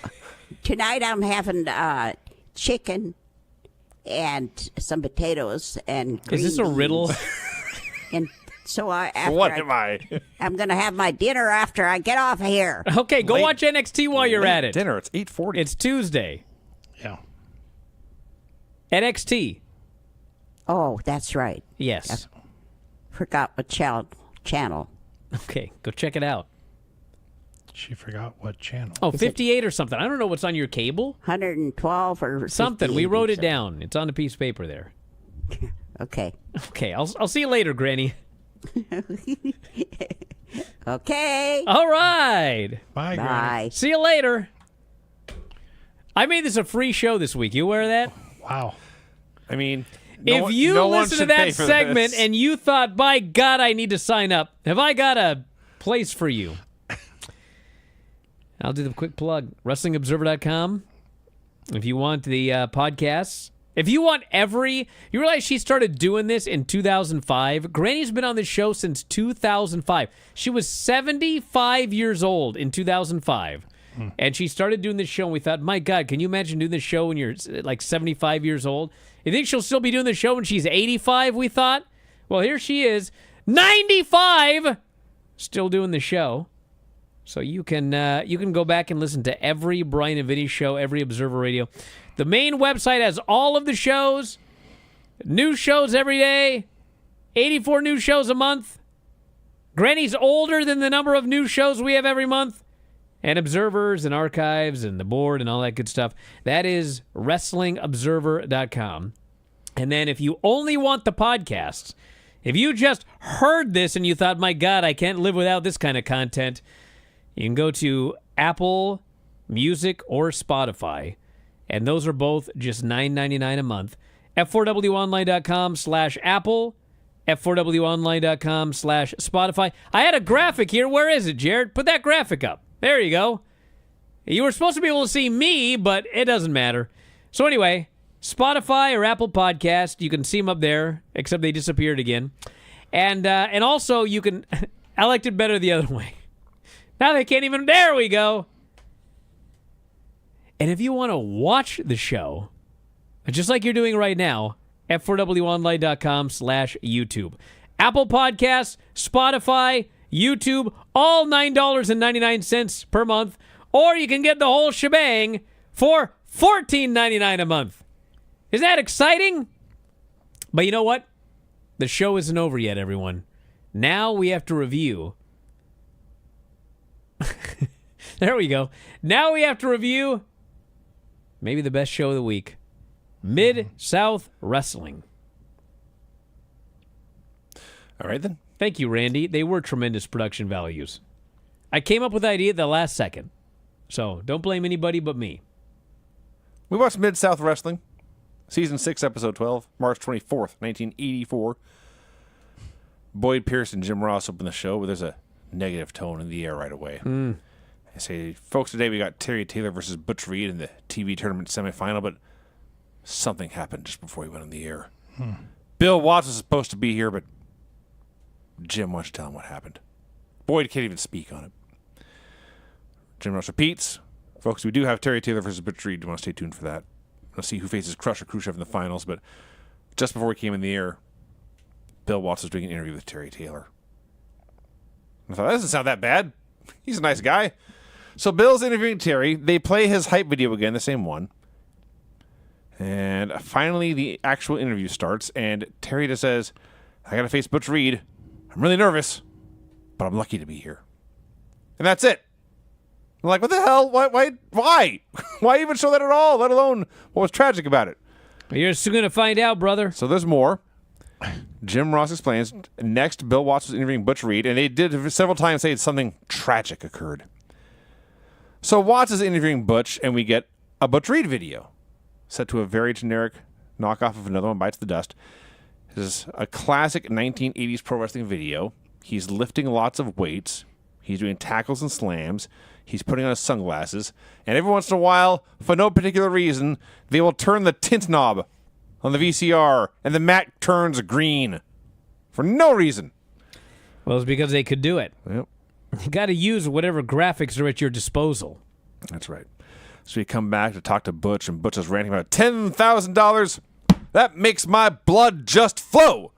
S5: tonight I'm having chicken and some potatoes and green
S3: Is this a riddle?
S5: beans. And so
S4: What am I?
S5: I'm going to have my dinner after I get off of here.
S3: Okay, go
S4: Late-
S3: watch NXT while you're at it.
S4: Dinner. It's 8:40.
S3: It's Tuesday.
S6: Yeah.
S3: NXT.
S5: Oh, that's right.
S3: Yes.
S5: Forgot what channel.
S3: Okay, go check it out.
S6: She forgot what channel.
S3: Oh, 58 or something. I don't know what's on your cable.
S5: 112 or
S3: Something. We
S5: 58
S3: wrote
S5: or
S3: it down. It's on a piece of paper there.
S5: something. Okay.
S3: Okay, I'll see you later, Granny.
S5: Okay.
S3: All right.
S6: Bye, Granny.
S5: Bye.
S3: See you later. I made this a free show this week. You aware of that?
S6: Wow.
S4: I mean,
S3: If you
S4: no one
S3: listen to
S4: should pay
S3: that
S4: for
S3: segment
S4: this.
S3: and you thought, by God, I need to sign up, have I got a place for you? I'll do the quick plug. WrestlingObserver.com. If you want the podcasts. If you want you realize she started doing this in 2005? Granny's been on this show since 2005. She was 75 years old in 2005. And she started doing this show, and we thought, my God, can you imagine doing this show when you're like 75 years old? You think she'll still be doing the show when she's 85, we thought? Well, here she is, 95, still doing the show. So you can go back and listen to every Bryan and Vinny show, every Observer Radio. The main website has all of the shows, new shows every day, 84 new shows a month. Granny's older than the number of new shows we have every month. And observers and archives and the board and all that good stuff. That is WrestlingObserver.com. And then if you only want the podcasts, if you just heard this and you thought, my God, I can't live without this kind of content, you can go to Apple Music or Spotify. And those are both just $9.99 a month. F4WOnline.com/Apple, F4WOnline.com/Spotify. I had a graphic here. Where is it, Jared? Put that graphic up. There you go. You were supposed to be able to see me, but it doesn't matter. So anyway, Spotify or Apple Podcast, you can see them up there, except they disappeared again. And also you can, I liked it better the other way. Now they can't even, there we go. And if you want to watch the show, just like you're doing right now, F4WOnline.com/YouTube. Apple Podcasts, Spotify, YouTube, all $9.99 per month. Or you can get the whole shebang for $14.99 a month. Isn't that exciting? But you know what? The show isn't over yet, everyone. Now we have to review. There we go. Now we have to review maybe the best show of the week. Mid-South Wrestling.
S4: All right, then.
S3: Thank you, Randy. They were tremendous production values. I came up with the idea at the last second. So don't blame anybody but me.
S4: We watched Mid-South Wrestling, Season 6, Episode 12, March 24th, 1984. Boyd Pierce and Jim Ross open the show, but there's a negative tone in the air right away. I say, folks, today we got Terry Taylor versus Butch Reed in the TV tournament semifinal, but something happened just before he went on the air. Bill Watts was supposed to be here, but Jim wants to tell him what happened. Boyd can't even speak on it. Jim Ross repeats, folks, we do have Terry Taylor versus Butch Reed. You want to stay tuned for that. We'll see who faces Crusher Khrushchev in the finals, but just before he came in the air, Bill Watts was doing an interview with Terry Taylor. I thought, that doesn't sound that bad. He's a nice guy. So Bill's interviewing Terry. They play his hype video again, the same one. And finally, the actual interview starts, and Terry just says, I got to face Butch Reed. I'm really nervous, but I'm lucky to be here. And that's it. I'm like, what the hell? Why? Why even show that at all, let alone what was tragic about it?
S3: You're soon going to find out, brother.
S4: So there's more. Jim Ross explains, next, Bill Watts was interviewing Butch Reed, and they did several times say something tragic occurred. So Watts is interviewing Butch, and we get a Butch Reed video set to a very generic knockoff of Another One Bites the Dust. This is a classic 1980s pro wrestling video. He's lifting lots of weights. He's doing tackles and slams. He's putting on his sunglasses. And every once in a while, for no particular reason, they will turn the tint knob on the VCR, and the mat turns green. For no reason.
S3: Well, it's because they could do it.
S4: Yep.
S3: You got to use whatever graphics are at your disposal.
S4: That's right. So we come back to talk to Butch, and Butch is ranting about $10,000. That makes my blood just flow.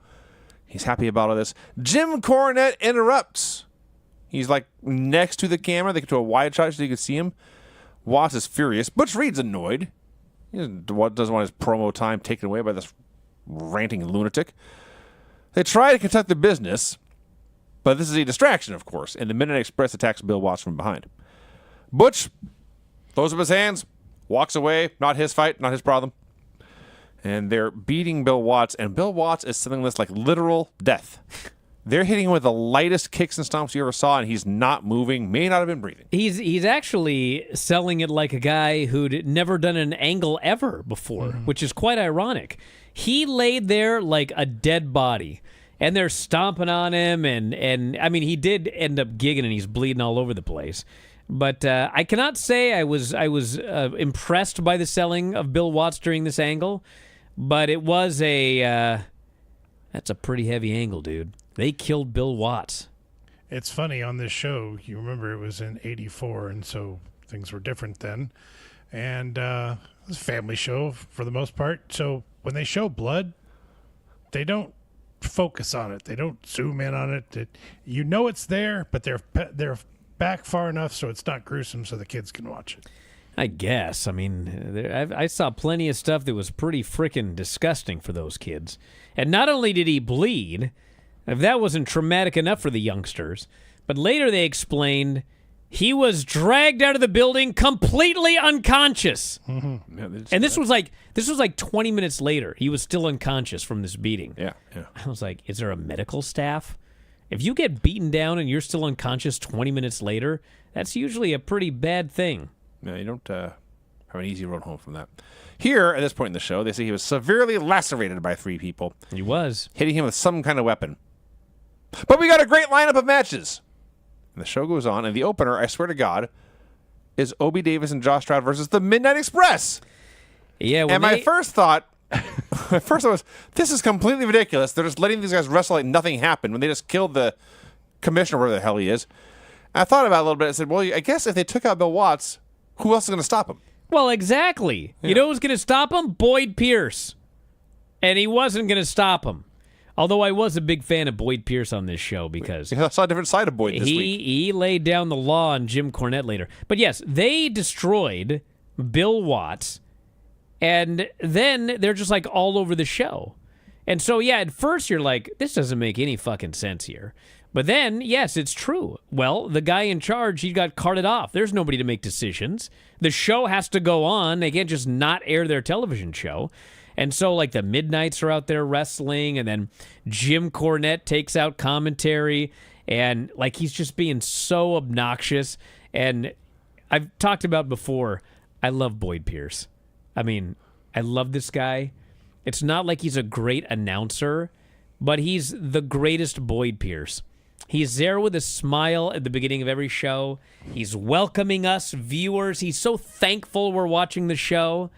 S4: He's happy about all this. Jim Cornette interrupts. He's like next to the camera. They get to a wide shot so you can see him. Watts is furious. Butch Reed's annoyed. He doesn't want his promo time taken away by this ranting lunatic. They try to conduct the business, but this is a distraction, of course, and the Midnight Express attacks Bill Watts from behind. Butch throws up his hands, walks away. Not his fight, not his problem. And they're beating Bill Watts, and Bill Watts is selling this like literal death. They're hitting him with the lightest kicks and stomps you ever saw, and he's not moving, may not have been breathing.
S3: He's actually selling it like a guy who'd never done an angle ever before, which is quite ironic. He laid there like a dead body, and they're stomping on him, and I mean, he did end up gigging, and he's bleeding all over the place. But I cannot say I was impressed by the selling of Bill Watts during this angle, but it was that's a pretty heavy angle, dude. They killed Bill Watts.
S6: It's funny on this show. You remember it was in '84, and so things were different then. And it was a family show for the most part. So when they show blood, they don't focus on it. They don't zoom in on it. You know it's there, but they're back far enough so it's not gruesome, so the kids can watch it.
S3: I guess. I mean, I saw plenty of stuff that was pretty frickin' disgusting for those kids. And not only did he bleed, if that wasn't traumatic enough for the youngsters, but later they explained he was dragged out of the building completely unconscious.
S4: Mm-hmm. Yeah,
S3: and this was like 20 minutes later. He was still unconscious from this beating.
S4: Yeah.
S3: I was like, is there a medical staff? If you get beaten down and you're still unconscious 20 minutes later, that's usually a pretty bad thing.
S4: Yeah, you don't have an easy road home from that. Here, at this point in the show, they say he was severely lacerated by 3 people.
S3: He was.
S4: Hitting him with some kind of weapon. But we got a great lineup of matches. And the show goes on, and the opener, I swear to God, is Obie Davis and Josh Stroud versus the Midnight Express.
S3: Yeah,
S4: and my first thought was, this is completely ridiculous. They're just letting these guys wrestle like nothing happened when they just killed the commissioner, wherever the hell he is. And I thought about it a little bit. I said, well, I guess if they took out Bill Watts, who else is going to stop him?
S3: Well, exactly. Yeah. You know who's going to stop him? Boyd Pierce. And he wasn't going to stop him. Although I was a big fan of Boyd Pierce on this show because...
S4: I saw a different side of Boyd this week.
S3: He laid down the law on Jim Cornette later. But yes, they destroyed Bill Watts, and then they're just like all over the show. And so, yeah, at first you're like, this doesn't make any fucking sense here. But then, yes, it's true. Well, the guy in charge, he got carted off. There's nobody to make decisions. The show has to go on. They can't just not air their television show. And so, like, the Midnights are out there wrestling, and then Jim Cornette takes out commentary, and, like, he's just being so obnoxious. And I've talked about before, I love Boyd Pierce. I mean, I love this guy. It's not like he's a great announcer, but he's the greatest Boyd Pierce. He's there with a smile at the beginning of every show. He's welcoming us viewers. He's so thankful we're watching the show.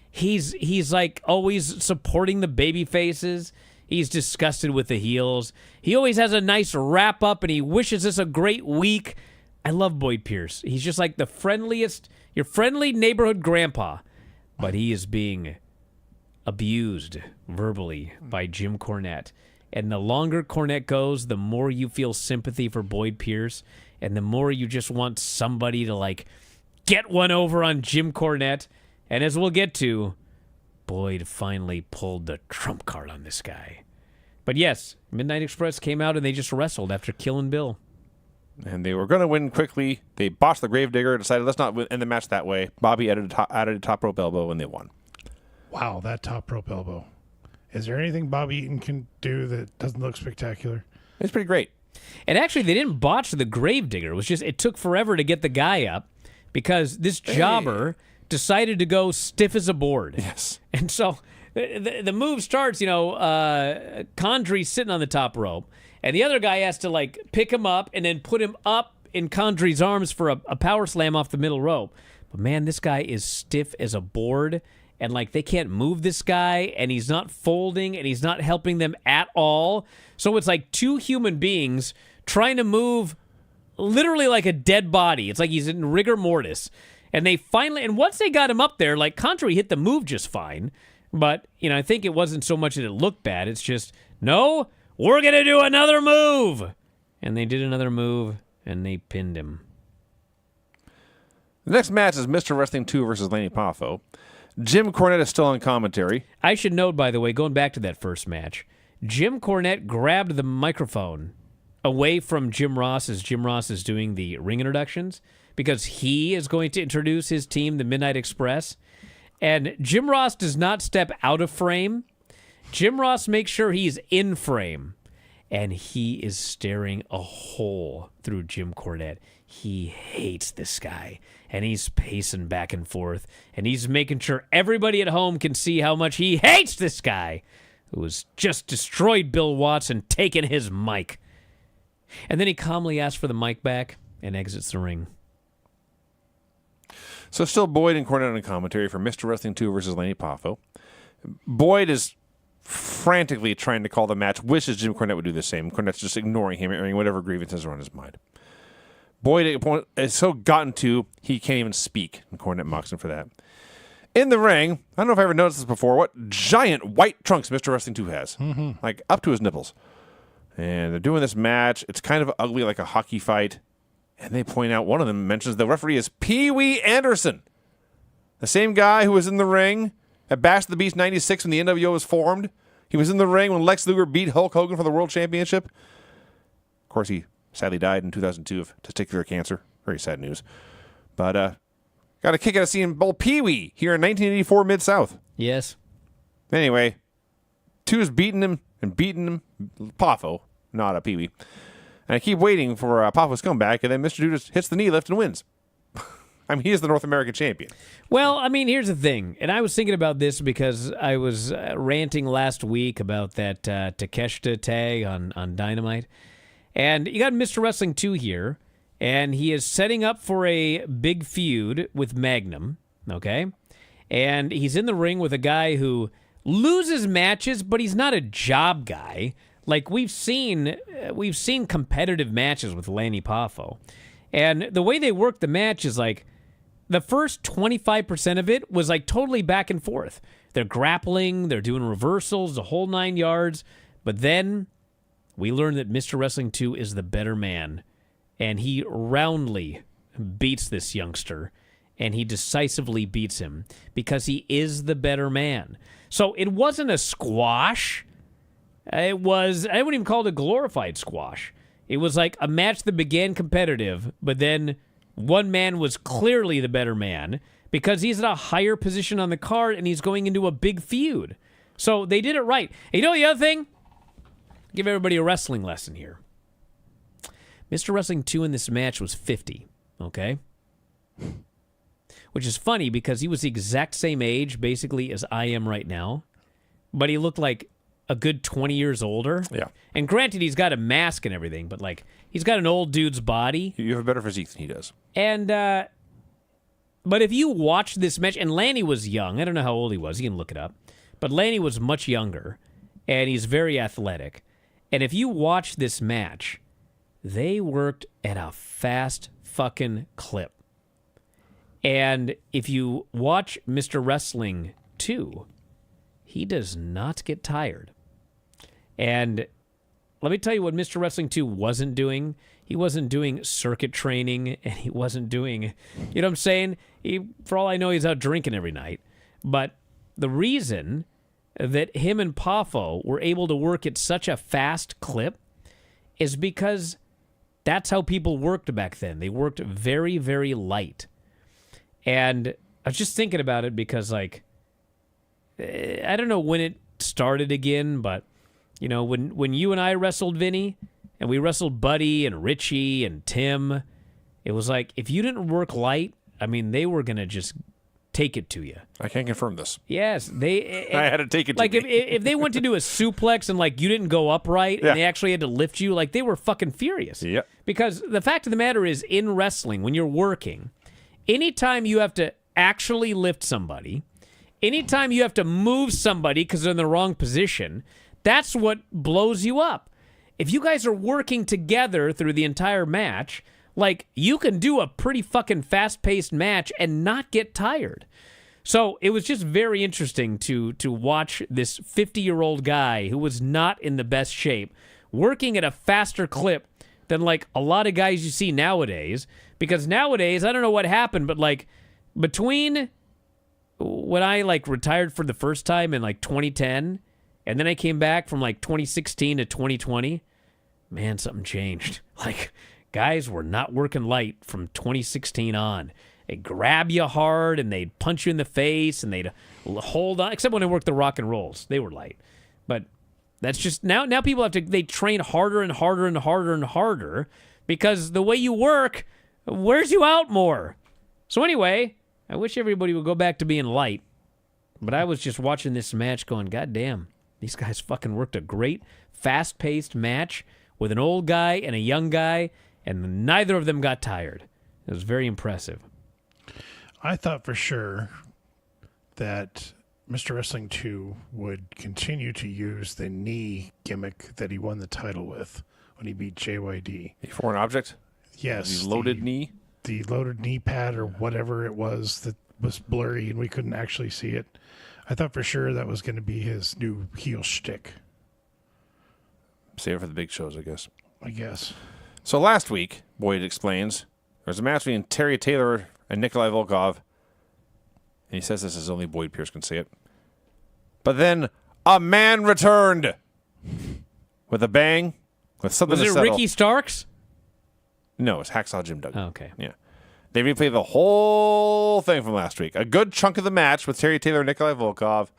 S3: He's like always supporting the baby faces. He's disgusted with the heels. He always has a nice wrap up and he wishes us a great week. I love Boyd Pierce. He's just like the friendliest, your friendly neighborhood grandpa. But he is being abused verbally by Jim Cornette. And the longer Cornette goes, the more you feel sympathy for Boyd Pierce, and the more you just want somebody to, like, get one over on Jim Cornette. And as we'll get to, Boyd finally pulled the trump card on this guy. But yes, Midnight Express came out and they just wrestled after killing Bill.
S4: And they were going to win quickly. They botched the Gravedigger, decided let's not end the match that way. Bobby added a top rope elbow, and they won.
S6: Wow, that top rope elbow. Is there anything Bobby Eaton can do that doesn't look spectacular?
S4: It's pretty great.
S3: And actually, they didn't botch the Gravedigger. It was just, it took forever to get the guy up because this jobber decided to go stiff as a board.
S4: Yes.
S3: And so the move starts, Condry's sitting on the top rope, and the other guy has to, like, pick him up and then put him up in Condry's arms for a power slam off the middle rope. But, man, this guy is stiff as a board. And, like, they can't move this guy, and he's not folding, and he's not helping them at all. So it's like two human beings trying to move literally like a dead body. It's like he's in rigor mortis. And they finally, and once they got him up there, like Contra hit the move just fine. But, I think it wasn't so much that it looked bad. It's just, no, we're going to do another move. And they did another move, and they pinned him.
S4: The next match is Mr. Wrestling 2 versus Lanny Poffo. Jim Cornette is still on commentary.
S3: I should note, by the way, going back to that first match, Jim Cornette grabbed the microphone away from Jim Ross as Jim Ross is doing the ring introductions because he is going to introduce his team, the Midnight Express. And Jim Ross does not step out of frame. Jim Ross makes sure he's in frame. And he is staring a hole through Jim Cornette. He hates this guy. And he's pacing back and forth. And he's making sure everybody at home can see how much he hates this guy who has just destroyed Bill Watts and taken his mic. And then he calmly asks for the mic back and exits the ring.
S4: So still Boyd and Cornette on commentary for Mr. Wrestling 2 versus Lanny Poffo. Boyd is frantically trying to call the match, wishes Jim Cornette would do the same. Cornette's just ignoring him, airing whatever grievances are on his mind. Boyd is so gotten to, he can't even speak, and Cornette mocks him for that. In the ring, I don't know if I ever noticed this before, what giant white trunks Mr. Wrestling 2 has. Like, up to his nipples. And they're doing this match. It's kind of ugly, like a hockey fight. And they point out, one of them mentions the referee is Pee Wee Anderson. The same guy who was in the ring at Bash the Beast 96 when the NWO was formed. He was in the ring when Lex Luger beat Hulk Hogan for the World Championship. Of course, he sadly died in 2002 of testicular cancer. Very sad news. But got a kick out of seeing old Pee Wee here in 1984 Mid-South.
S3: Yes.
S4: Anyway, 2's beating him. Poffo, not a Pee Wee. And I keep waiting for Poffo's comeback, and then Mr. Dude just hits the knee lift and wins. I mean, he is the North American champion.
S3: Well, I mean, here's the thing, and I was thinking about this because I was ranting last week about that Takeshita tag on Dynamite. And you got Mr. Wrestling 2 here, and he is setting up for a big feud with Magnum, okay? And he's in the ring with a guy who loses matches, but he's not a job guy. Like we've seen competitive matches with Lanny Poffo. And the way they work the match is like the first 25% of it was like totally back and forth. They're grappling, they're doing reversals, the whole 9 yards. But then we learn that Mr. Wrestling 2 is the better man. And he roundly beats this youngster. And he decisively beats him because he is the better man. So it wasn't a squash. It was, I wouldn't even call it a glorified squash. It was like a match that began competitive, but then one man was clearly the better man because he's at a higher position on the card and he's going into a big feud. So they did it right. And you know the other thing? Give everybody a wrestling lesson here. Mr. Wrestling 2 in this match was 50, okay? Which is funny because he was the exact same age, basically, as I am right now. But he looked like a good 20 years older.
S4: Yeah.
S3: And granted, he's got a mask and everything, but like he's got an old dude's body.
S4: You have a better physique than he does.
S3: And, but if you watch this match, and Lanny was young. I don't know how old he was. You can look it up. But Lanny was much younger, and he's very athletic. And if you watch this match, they worked at a fast fucking clip. And if you watch Mr. Wrestling 2, he does not get tired. And let me tell you what Mr. Wrestling 2 wasn't doing. He wasn't doing circuit training, and he wasn't doing, you know what I'm saying? For all I know, he's out drinking every night. But the reason that him and Poffo were able to work at such a fast clip is because that's how people worked back then. They worked very, very light. And I was just thinking about it because, like, I don't know when it started again, but, you know, when you and I wrestled, Vinny, and we wrestled Buddy and Richie and Tim, it was like, if you didn't work light, I mean, they were going to just take it to you.
S4: I can't confirm this.
S3: Yes. I
S4: had to take it to
S3: like,
S4: me.
S3: if they went to do a suplex and, like, you didn't go upright and they actually had to lift you, like, they were fucking furious.
S4: Yep.
S3: Because the fact of the matter is, in wrestling, when you're working, anytime you have to actually lift somebody, anytime you have to move somebody because they're in the wrong position, that's what blows you up. If you guys are working together through the entire match, Like, you can do a pretty fucking fast-paced match and not get tired. So it was just very interesting to watch this 50-year-old guy who was not in the best shape working at a faster clip than, like, a lot of guys you see nowadays. Because nowadays, I don't know what happened, but, like, between when I, like, retired for the first time in, like, 2010, and then I came back from, like, 2016 to 2020, man, something changed. Like, guys were not working light from 2016 on. They'd grab you hard, and they'd punch you in the face, and they'd hold on. Except when they worked the rock and rolls. They were light. But that's just, now people have to, they train harder and harder and harder and harder because the way you work wears you out more. So anyway, I wish everybody would go back to being light. But I was just watching this match going, God damn, these guys fucking worked a great, fast-paced match with an old guy and a young guy, and neither of them got tired. It was very impressive.
S6: I thought for sure that Mr. Wrestling 2 would continue to use the knee gimmick that he won the title with when he beat JYD.
S4: A foreign object?
S6: Yes.
S4: The loaded knee?
S6: The loaded knee pad or whatever it was that was blurry and we couldn't actually see it. I thought for sure that was going to be his new heel shtick.
S4: Save it for the big shows, I guess.
S6: I guess.
S4: So last week, Boyd explains, there was a match between Terry Taylor and Nikolai Volkov. And he says this as only Boyd Pierce can say it. But then a man returned with a bang, with something
S3: Was
S4: to
S3: it
S4: settle.
S3: Ricky Starks?
S4: No, it's Hacksaw Jim Duggan.
S3: Oh, okay.
S4: Yeah. They replayed the whole thing from last week. A good chunk of the match with Terry Taylor and Nikolai Volkov.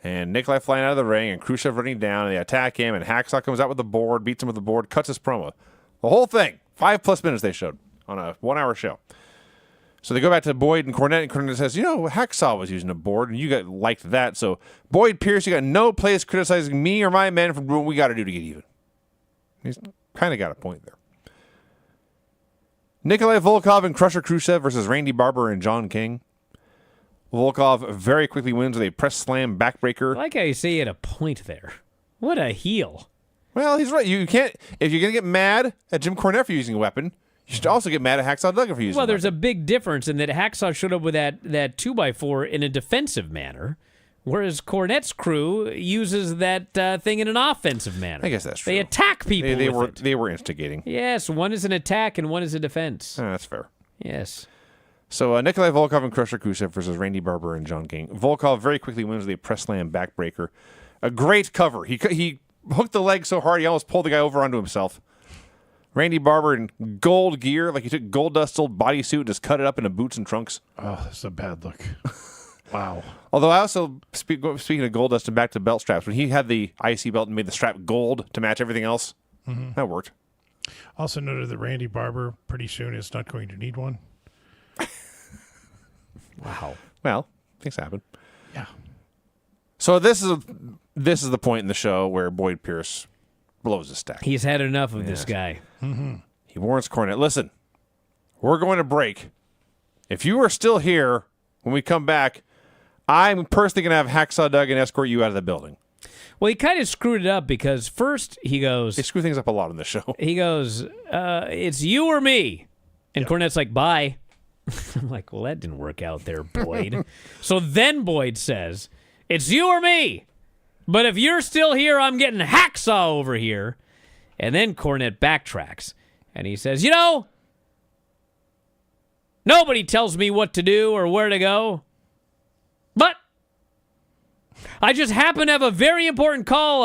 S4: And Nikolai flying out of the ring and Khrushchev running down. And they attack him. And Hacksaw comes out with the board, beats him with the board, cuts his promo. The whole thing. 5+ minutes they showed on a 1-hour show. So they go back to Boyd and Cornette says, Hacksaw was using a board, and you liked that. So, Boyd Pierce, you got no place criticizing me or my men for doing what we got to do to get even. He's kind of got a point there. Nikolai Volkov and Crusher Khrushchev versus Randy Barber and John King. Volkov very quickly wins with a press slam backbreaker.
S3: I like how you say he had a point there. What a heel.
S4: Well, he's right. You can't, if you're going to get mad at Jim Cornette for using a weapon, you should also get mad at Hacksaw Duggan for using
S3: Well,
S4: a
S3: there's
S4: weapon.
S3: a big difference in that Hacksaw showed up with that 2x4 in a defensive manner, whereas Cornette's crew uses that thing in an offensive manner.
S4: I guess that's true.
S3: They attack people with it.
S4: They were instigating.
S3: Yes, one is an attack and one is a defense.
S4: That's fair.
S3: Yes.
S4: So Nikolai Volkov and Crusher Khrushchev versus Randy Barber and John King. Volkov very quickly wins with a press slam backbreaker. A great cover. He hooked the leg so hard he almost pulled the guy over onto himself. Randy Barber in gold gear, like he took Gold Dust's old bodysuit and just cut it up into boots and trunks.
S6: Oh, that's a bad look. Wow.
S4: Although I also, speaking of Gold Dust and back to belt straps, when he had the IC belt and made the strap gold to match everything else, that worked.
S6: Also noted that Randy Barber pretty soon is not going to need one.
S3: Wow.
S4: Well, things happen.
S6: Yeah.
S4: So this is the point in the show where Boyd Pierce blows his stack.
S3: He's had enough of this guy.
S4: He warns Cornette, listen, we're going to break. If you are still here when we come back, I'm personally going to have Hacksaw Duggan escort you out of the building.
S3: Well, he kind of screwed it up because first he goes...
S4: They screw things up a lot in the show.
S3: He goes, it's you or me. And Cornette's like, bye. I'm like, well, that didn't work out there, Boyd. So then Boyd says, it's you or me. But if you're still here, I'm getting Hacksaw over here. And then Cornette backtracks. And he says, nobody tells me what to do or where to go. But I just happen to have a very important call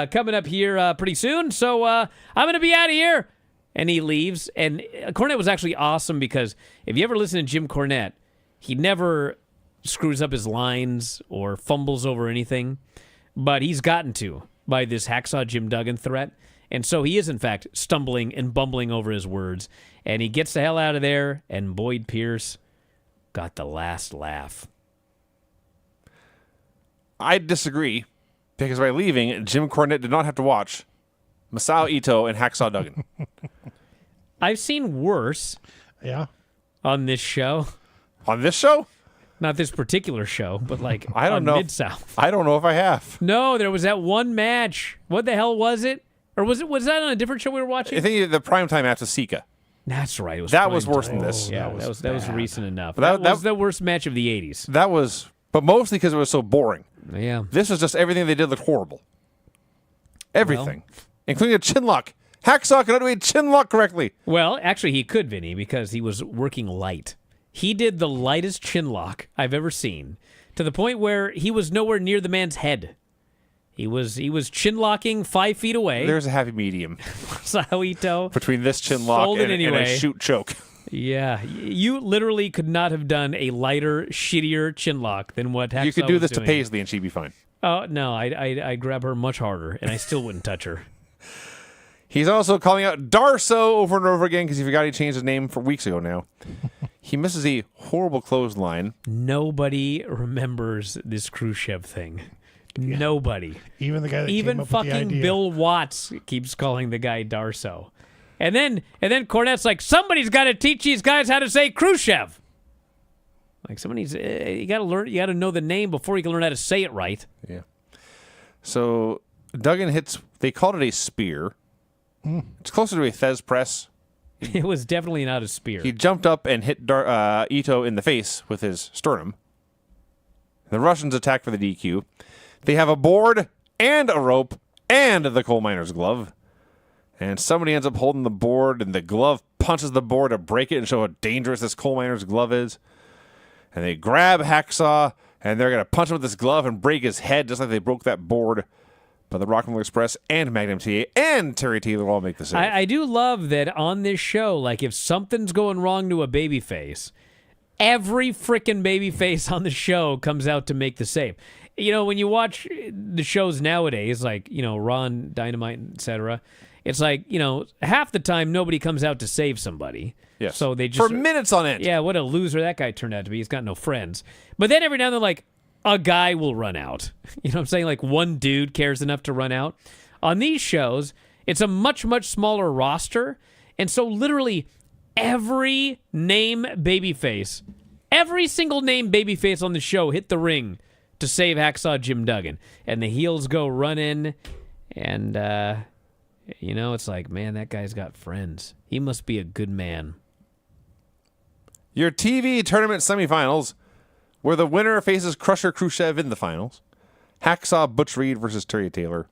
S3: coming up here pretty soon. So I'm going to be out of here. And he leaves. And Cornette was actually awesome because if you ever listen to Jim Cornette, he never screws up his lines or fumbles over anything. But he's gotten to by this Hacksaw Jim Duggan threat. And so he is, in fact, stumbling and bumbling over his words. And he gets the hell out of there, and Boyd Pierce got the last laugh.
S4: I disagree, because by leaving, Jim Cornette did not have to watch Masao Ito and Hacksaw Duggan.
S3: I've seen worse
S6: Yeah.
S3: on this show.
S4: On this show?
S3: Not this particular show, but like
S4: I don't
S3: on
S4: know.
S3: Mid-South.
S4: I don't know if I have.
S3: No, there was that one match. What the hell was it? Or was that on a different show we were watching?
S4: I think the primetime match was Sika.
S3: That's right. It was
S4: That was
S3: prime
S4: worse
S3: time.
S4: than this.
S3: Yeah, that was recent enough.
S4: But
S3: That was the worst match of the 80s.
S4: That was, but mostly because it was so boring.
S3: Yeah.
S4: This was just everything they did looked horrible. Everything, including a chin lock. Hacksaw cannot do a chin lock correctly.
S3: Well, actually, he could, Vinny, because he was working light. He did the lightest chin lock I've ever seen, to the point where he was nowhere near the man's head. He was chin locking 5 feet away.
S4: There's a happy medium
S3: Saito.
S4: between this chin lock
S3: Sold it
S4: and
S3: anyway.
S4: a shoot choke.
S3: Yeah, you literally could not have done a lighter, shittier chin lock than what Hacksaw
S4: You could do
S3: was
S4: this to
S3: doing.
S4: Paisley and she'd be fine.
S3: Oh no, I'd grab her much harder, and I still wouldn't touch her.
S4: He's also calling out Darso over and over again because he forgot he changed his name for weeks ago now. He misses a horrible clothesline.
S3: Nobody remembers this Khrushchev thing. Nobody.
S6: Even the guy that
S3: Even
S6: came up with the
S3: fucking
S6: idea.
S3: Bill Watts keeps calling the guy Darso. And then Cornette's like, somebody's got to teach these guys how to say Khrushchev. Like somebody's, you got to know the name before you can learn how to say it right.
S4: Yeah. So Duggan hits, they called it a spear. It's closer to a Thez press.
S3: It was definitely not a spear.
S4: He jumped up and hit Ito in the face with his sternum. The Russians attack for the DQ. They have a board and a rope and the coal miner's glove. And somebody ends up holding the board, and the glove punches the board to break it and show how dangerous this coal miner's glove is. And they grab Hacksaw, and they're going to punch him with this glove and break his head just like they broke that board. But the Rock'n'Roll Express and Magnum TA and Terry Taylor all make the save.
S3: I do love that on this show, like if something's going wrong to a babyface, every freaking babyface on the show comes out to make the save. You know, when you watch the shows nowadays, like, you know, Ron, Dynamite, etc., it's like, you know, half the time nobody comes out to save somebody.
S4: Yes.
S3: So they just
S4: for minutes on end.
S3: Yeah, what a loser that guy turned out to be. He's got no friends. But then every now and then, like, a guy will run out. You know what I'm saying? Like, one dude cares enough to run out. On these shows, it's a much, much smaller roster. And so literally every name babyface, every single name babyface on the show hit the ring to save Hacksaw Jim Duggan. And the heels go running. And, you know, it's like, man, that guy's got friends. He must be a good man.
S4: Your TV tournament semifinals, where the winner faces Crusher Khrushchev in the finals. Hacksaw Butch Reed versus Terry Taylor.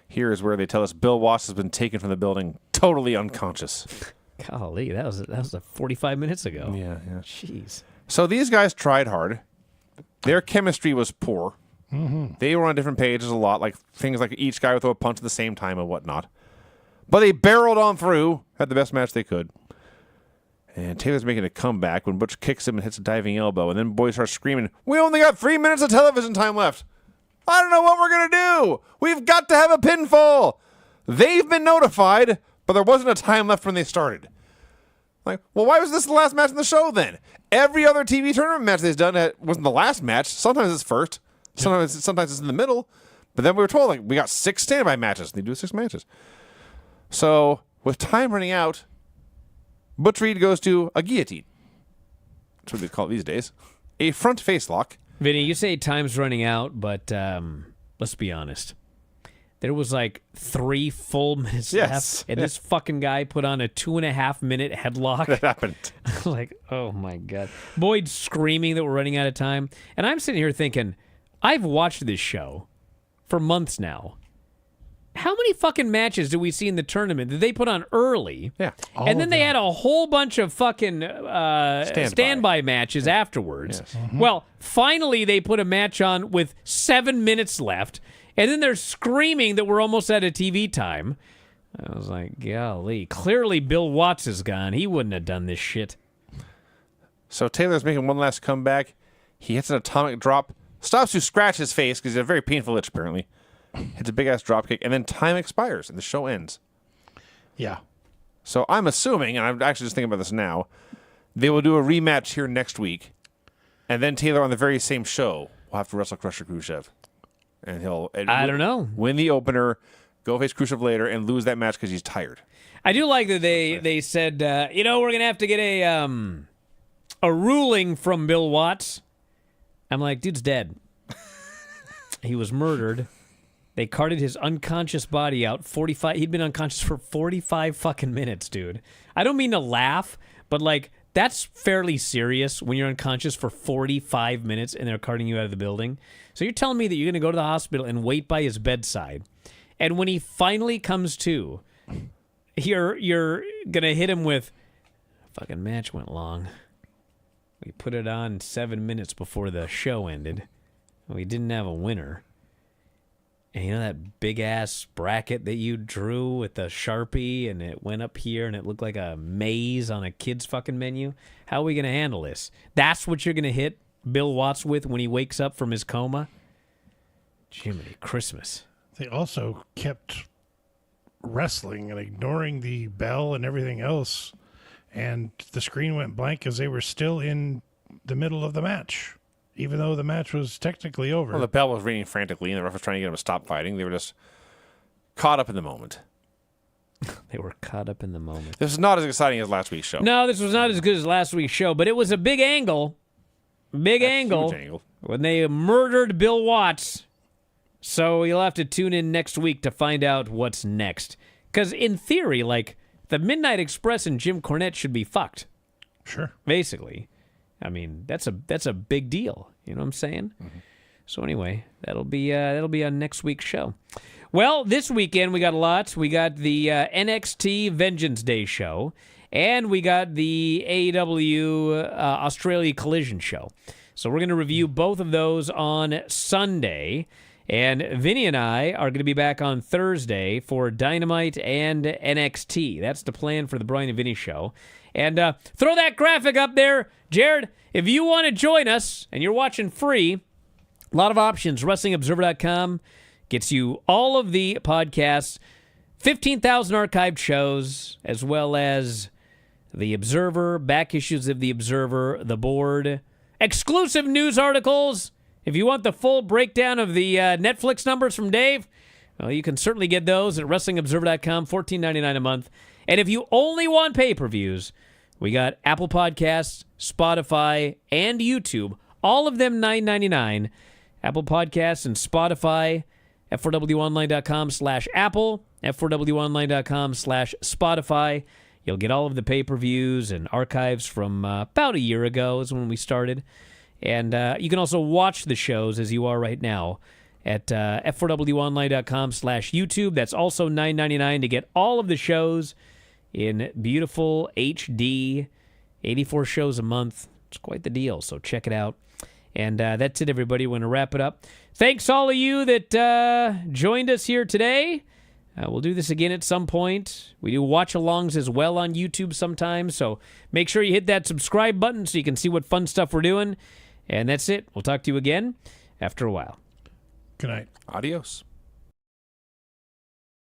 S4: Here is where they tell us Bill Watts has been taken from the building, totally unconscious.
S3: Golly, that was 45 minutes ago.
S4: Yeah.
S3: Jeez.
S4: So these guys tried hard. Their chemistry was poor.
S6: Mm-hmm.
S4: They were on different pages a lot, like things like each guy would throw a punch at the same time and whatnot. But they barreled on through, had the best match they could. And Taylor's making a comeback when Butch kicks him and hits a diving elbow. And then boys start screaming, "We only got 3 minutes of television time left. I don't know what we're going to do. We've got to have a pinfall." They've been notified, but there wasn't a time left when they started. Like, well, why was this the last match in the show then? Every other TV tournament match they've done wasn't the last match. Sometimes it's first. Sometimes it's in the middle. But then we were told, like, we got 6 standby matches. They do 6 matches. So, with time running out, Butch Reed goes to a guillotine. That's what they call it these days. A front face lock.
S3: Vinny, you say time's running out, but let's be honest. There was like 3 full minutes left, and this fucking guy put on a 2.5-minute headlock.
S4: That happened.
S3: Like, oh my God. Boyd screaming that we're running out of time. And I'm sitting here thinking, I've watched this show for months now. How many fucking matches do we see in the tournament that they put on early?
S4: Yeah.
S3: And then they had a whole bunch of fucking standby matches afterwards.
S4: Yes.
S3: Well, finally they put a match on with 7 minutes left, and then they're screaming that we're almost out of TV time. I was like, golly. Clearly Bill Watts is gone. He wouldn't have done this shit.
S4: So Taylor's making one last comeback. He hits an atomic drop, stops to scratch his face because he's a very painful itch, apparently. Hits a big-ass drop kick, and then time expires, and the show ends.
S6: Yeah.
S4: So I'm assuming, and I'm actually just thinking about this now, they will do a rematch here next week, and then Taylor on the very same show will have to wrestle Crusher Khrushchev. And he'll
S3: I don't know.
S4: Win the opener, go face Khrushchev later, and lose that match because he's tired.
S3: I do like that they said, we're going to have to get a ruling from Bill Watts. I'm like, dude's dead. He was murdered. They carted his unconscious body out 45. He'd been unconscious for 45 fucking minutes, dude. I don't mean to laugh, but like that's fairly serious when you're unconscious for 45 minutes and they're carting you out of the building. So you're telling me that you're going to go to the hospital and wait by his bedside, and when he finally comes to, you're going to hit him with, fucking match went long. We put it on 7 minutes before the show ended. We didn't have a winner. And you know that big-ass bracket that you drew with the Sharpie, and it went up here, and it looked like a maze on a kid's fucking menu? How are we going to handle this? That's what you're going to hit Bill Watts with when he wakes up from his coma? Jiminy Christmas.
S6: They also kept wrestling and ignoring the bell and everything else, and the screen went blank as they were still in the middle of the match, even though the match was technically over.
S4: Well, the bell was ringing frantically, and the ref was trying to get them to stop fighting. They were just caught up in the moment.
S3: They were caught up in the moment.
S4: This is not as exciting as last week's show.
S3: No, this was not as good as last week's show, but it was a big angle. Big
S4: That's
S3: angle.
S4: huge angle.
S3: When they murdered Bill Watts. So you'll have to tune in next week to find out what's next. Because in theory, like, the Midnight Express and Jim Cornette should be fucked.
S6: Sure.
S3: Basically. I mean, that's a big deal. You know what I'm saying? Mm-hmm. So anyway, that'll be on next week's show. Well, this weekend we got a lot. We got the NXT Vengeance Day show, and we got the AEW Australia Collision show. So we're going to review both of those on Sunday. And Vinny and I are going to be back on Thursday for Dynamite and NXT. That's the plan for the Bryan Vinny Show. And throw that graphic up there, Jared. If you want to join us and you're watching free, a lot of options. WrestlingObserver.com gets you all of the podcasts, 15,000 archived shows, as well as the Observer, back issues of the Observer, the board, exclusive news articles. If you want the full breakdown of the Netflix numbers from Dave, well, you can certainly get those at WrestlingObserver.com, $14.99 a month. And if you only want pay-per-views, we got Apple Podcasts, Spotify, and YouTube, all of them $9.99. Apple Podcasts and Spotify, F4WOnline.com/Apple, F4WOnline.com/Spotify. You'll get all of the pay-per-views and archives from about a year ago is when we started. And you can also watch the shows as you are right now at F4WOnline.com/YouTube. That's also $9.99 to get all of the shows in beautiful HD, 84 shows a month. It's quite the deal, so check it out. And that's it, everybody. We're going to wrap it up. Thanks all of you that joined us here today. We'll do this again at some point. We do watch-alongs as well on YouTube sometimes, so make sure you hit that subscribe button so you can see what fun stuff we're doing. And that's it. We'll talk to you again after a while.
S6: Good night.
S4: Adios.